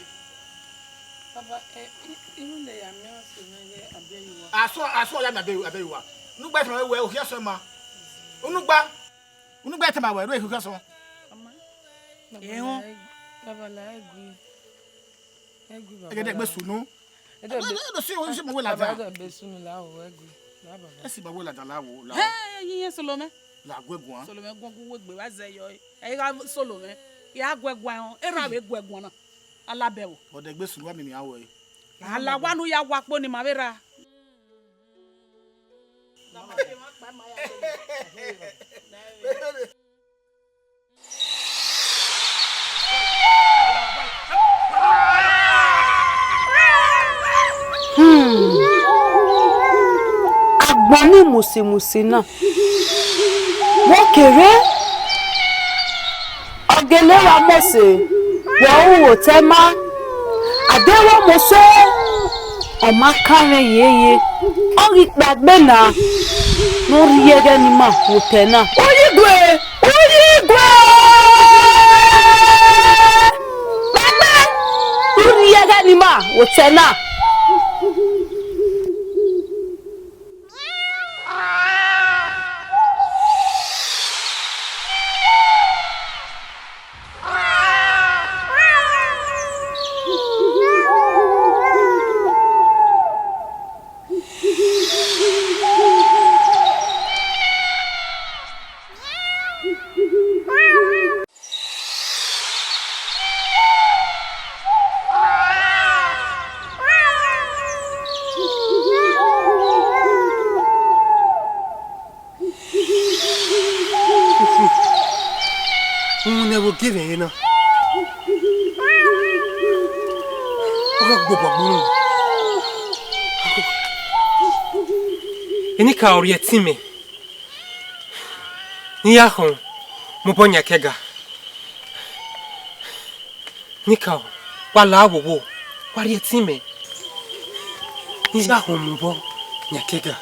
Bàbá inú lè yà mí ọ̀sẹ̀ náà yẹ àbíẹ̀yìwá. Àṣọ ọ̀yà mi àbẹ̀yìwá. Onúgbà ẹ̀tẹ̀ máa wẹ̀ òkè ẹ̀sọ́ ma. Onúgbà ẹ̀tẹ̀ máa wẹ̀ ẹ̀rọ òkè ẹ̀sọ́. Ẹ̀hún. Babala egwi baba. Ẹ̀gẹ́dẹ̀ gbé sùnú. Ẹ̀dọ̀ sí ìwé ìṣẹ́mọ̀wé làjà. Baba be sunu la o egwi. La baba. Ẹ̀sìn ìbáwé làjà láwo. Yíyẹ Solomẹ. Làgbẹ̀gùn. Solomẹ gbọ́n wé gbé wá zẹ yọ ẹ̀ ká Solomẹ. Yà gbẹ̀gùn ẹ̀hún. Ẹ̀rọ àwẹ̀ gbẹ̀gùn náà. Alábẹ̀wò. Ọ̀dẹ̀ gbé sùnú wà mí ní àwọ̀ yìí. Àlàwánu ya wà pọ̀ ní màwéra. ẹ̀gbọ́n ní mùsìmùsì náà wọ́n kéré ọ̀gẹ̀lẹ̀ wa mọ̀sẹ̀ wọ́n wò tẹ́ má àdéhùn mọ̀sẹ̀ ọ̀ma kárẹ̀ yéye ọ̀rí gbàgbé náà lórí yẹ́gẹ́ ni mà wò tẹ́ náà. Oyigwe gbàgbé lórí yẹ́gẹ́ ni mà wò tẹ́ náà. Give it, Any cow yet see me. Yahoo, Mobonya Kega. Nico, while I will, what yet see me? Yahoo, Mobo, Yakega.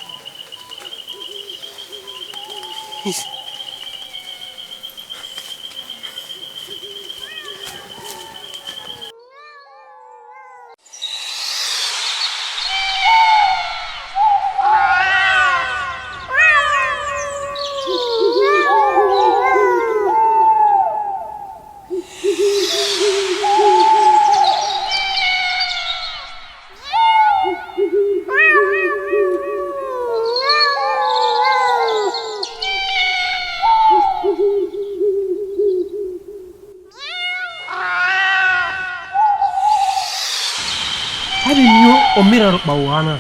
Omira bawana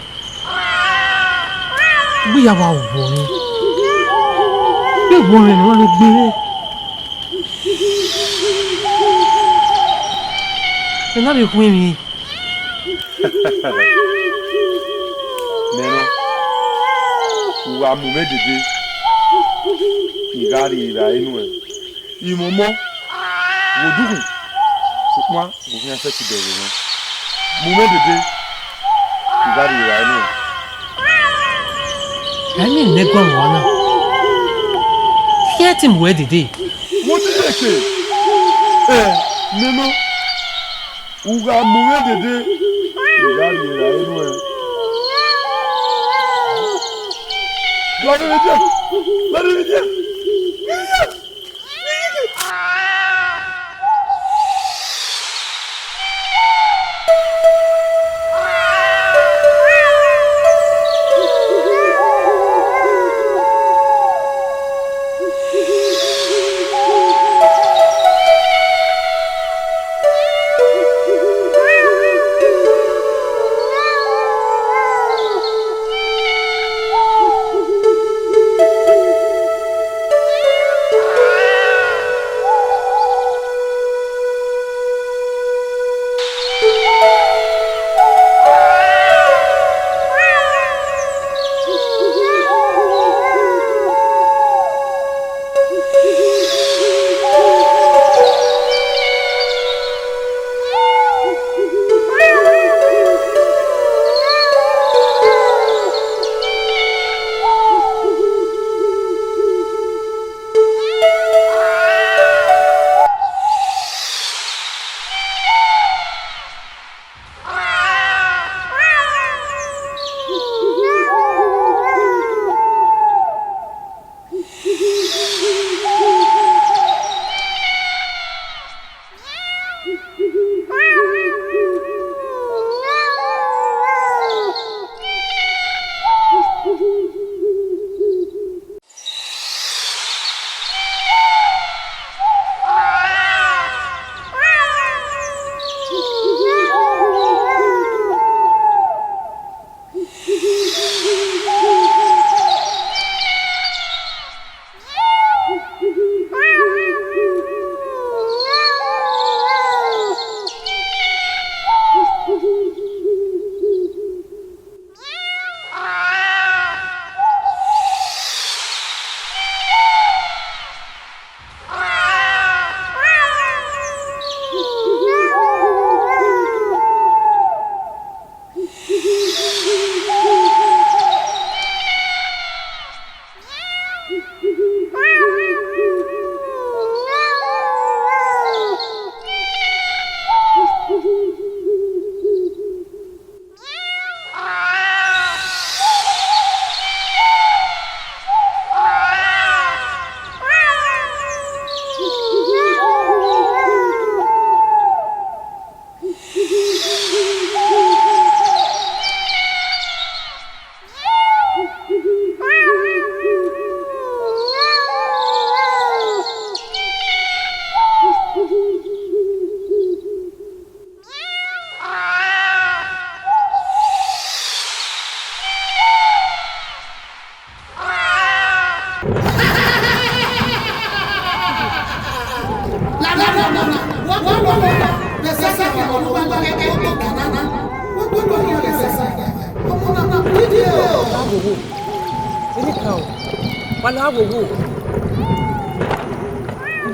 we are our boy. You woman only be and not with me. Neno, you are moved. Igari ira anyway. Imomo, wodu. Moi, vous venez faire tu derrière. Moved. Igari ira anyway. I mean, never one. Get him where did he? What did they say? Neno, Uga moved. Igari ira anyway. Let me do. Ini kau. Wala wo.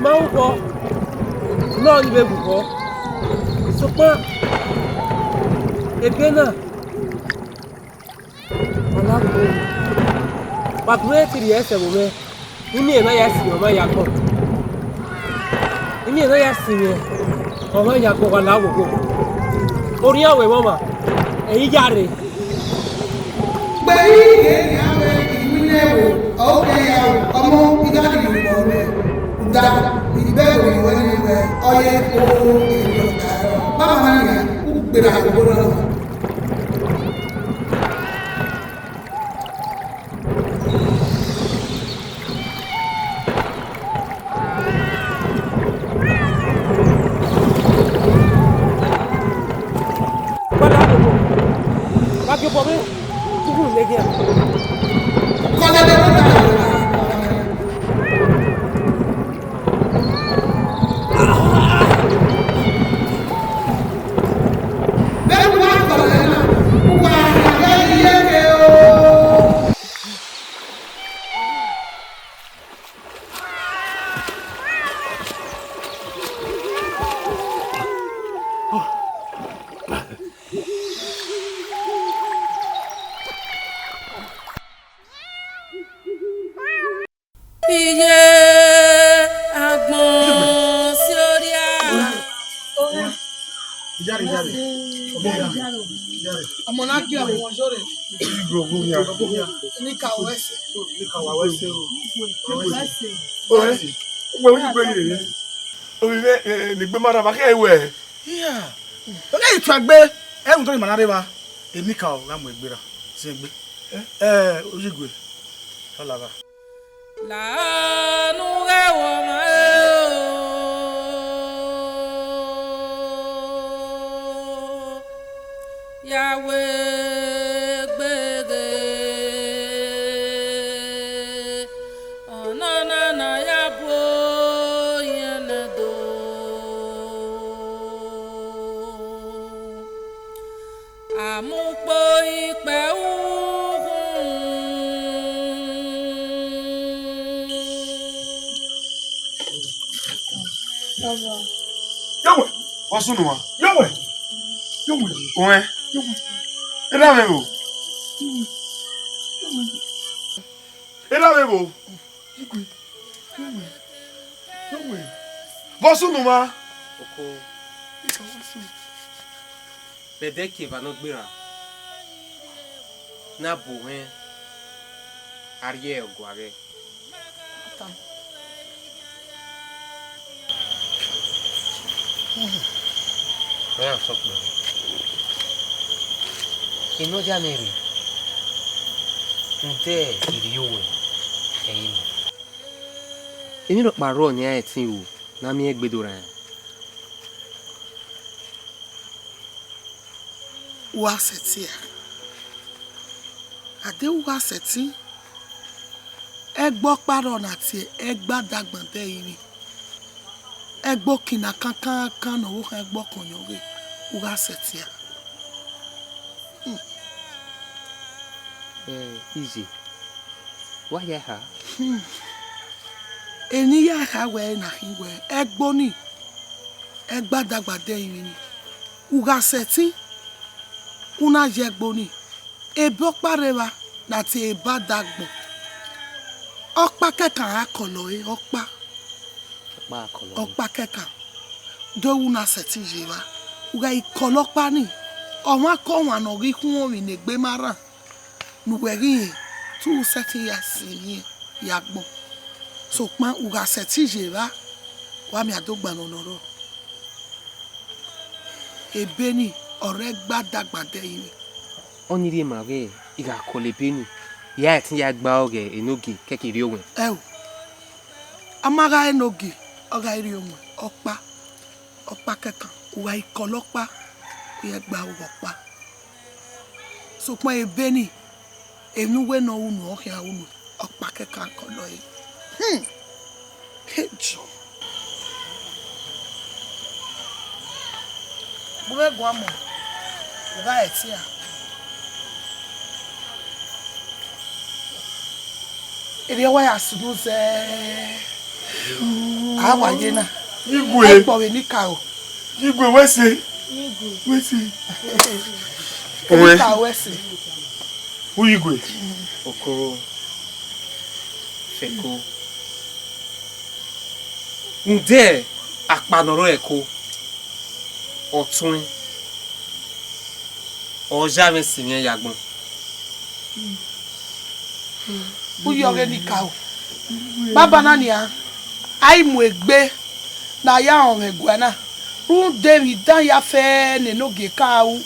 Mau ko. No ni be ko. So pa. Ebena. Wala wo. Ba kure ti ese wo me. Ini e na ya si o ma ya ko. Ini e na ya si me. O ma ya ko wala wo. Ori awe mama. Eyi jare. Gbe ye ya we ìwúlẹ̀ wo ọ̀kẹ́ ya o ọmọ ìgbà ìgbìmọ̀ rẹ̀ da ìbẹ̀rù ìwé ni rẹ̀ ọyẹ kó èlò ọ̀tàrọ̀ báwa náà yà ó gbèrè àgbò náà. Iye agbọ̀n sí orí à. Ọmọ náà kí àwọn ọjọ́ rẹ̀ ní kàwọ́ ẹsẹ̀. Nigbe mara ba ke we. Oge itu agbe ehun to ni manare ma. Emi ka o ramu egbera. Si egbe. Ojigwe. Ola ba. Làánú rẹ̀wọ̀ mọ́ ẹ o. Yàwé gbèrè. Ọ̀nà nànà yà bó yẹn lè dò. Àmúpọ̀ ìpẹ́ wù. Yawe, wasunu wa. Yawe. Oe. Era mebo. Yawe. Wasunu ma. Oko. Bedeke va no gbera. Na bo hen. Ariel guare. Oya sokme. Ino janere. Nte iriyowe. Eyin. Èmi ló parọ́ ní àìtí o na mi egbedora. Wa seti a. Ade wa seti. Egbo paro na ti egba dagban de iri. Egbo kina kankan no wo egbo konyoge. Wa seti a. Easy. Why ya ha? Eni ya ha we na hiwe. Egbo ni. Egba dagba de iri ni. Uga seti. Una jegbo ni. Ebo parewa na ti eba dagbo. Okpa kekan akolo e okpa. Okpa kekan. Do una seti jewa. Uga ikolokpa ni. Ọ̀wọ́n akọ wọn no ri kun orin ne gbe mara. Nu weri tu seti ya si ya gbon. So pan uga seti jewa. Wa mi adogba no noro. Ebe ni ọ̀rẹ́ gbadagba de yin. Oniri mare iga kole benu. Ya tin ya gba oge enogi kekiri owen. Amaga enogi oga iri owen ọ̀pá kekan uga ikolokpa ye gba opa. So pon ebe ni enu we no unu ohia unu ọ̀pá kekan kolo yi. Hejo. Buwe gwa mo. Uga etia. ere wa ya sunu se awa ye na Igwe. e po we ni ka o Igwe wese. Wese. Owe ka wese. Who Igwe? Okoro. Feko. Nde apanoro eko. Otun. Oja mi simien yagbon. Uyoge ni ka o. Baba na ni a. Ai mu egbe na ya on egwa na. Ru David dan ya fe ne no ge ka o.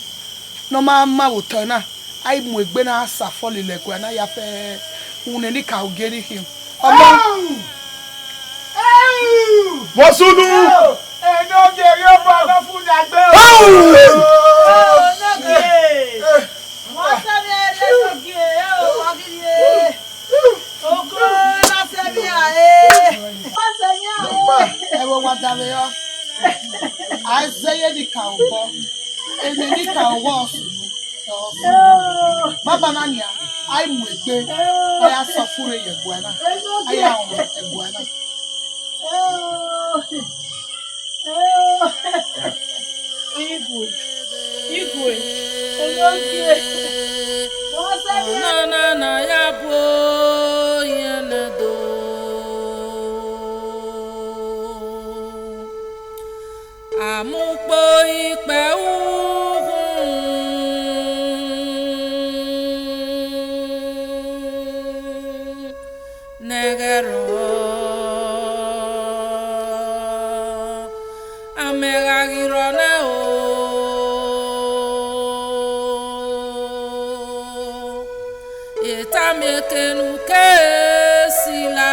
No ma ma wo tan na. Ai mu egbe na sa foli le kwa na ya fe une ni ka o geri him. Omo. Wasunu. Eno geri obo na fu dagbe o. No ge. Mo se bi ele no ge o wa gidi. Ogo la se bi a e. Mo se ni a e. E wo wa da me yo. Ai se ye ni ka o bo. Ene ni ka o wo sunu. Baba na ni a. Ai mu egbe. Ai aso fure ye gwa na. Ai a on egwa na. Igwe. Onogie. Na ya bo yenedo. Amupo ipe negero amegagiro na o etamekenu kesila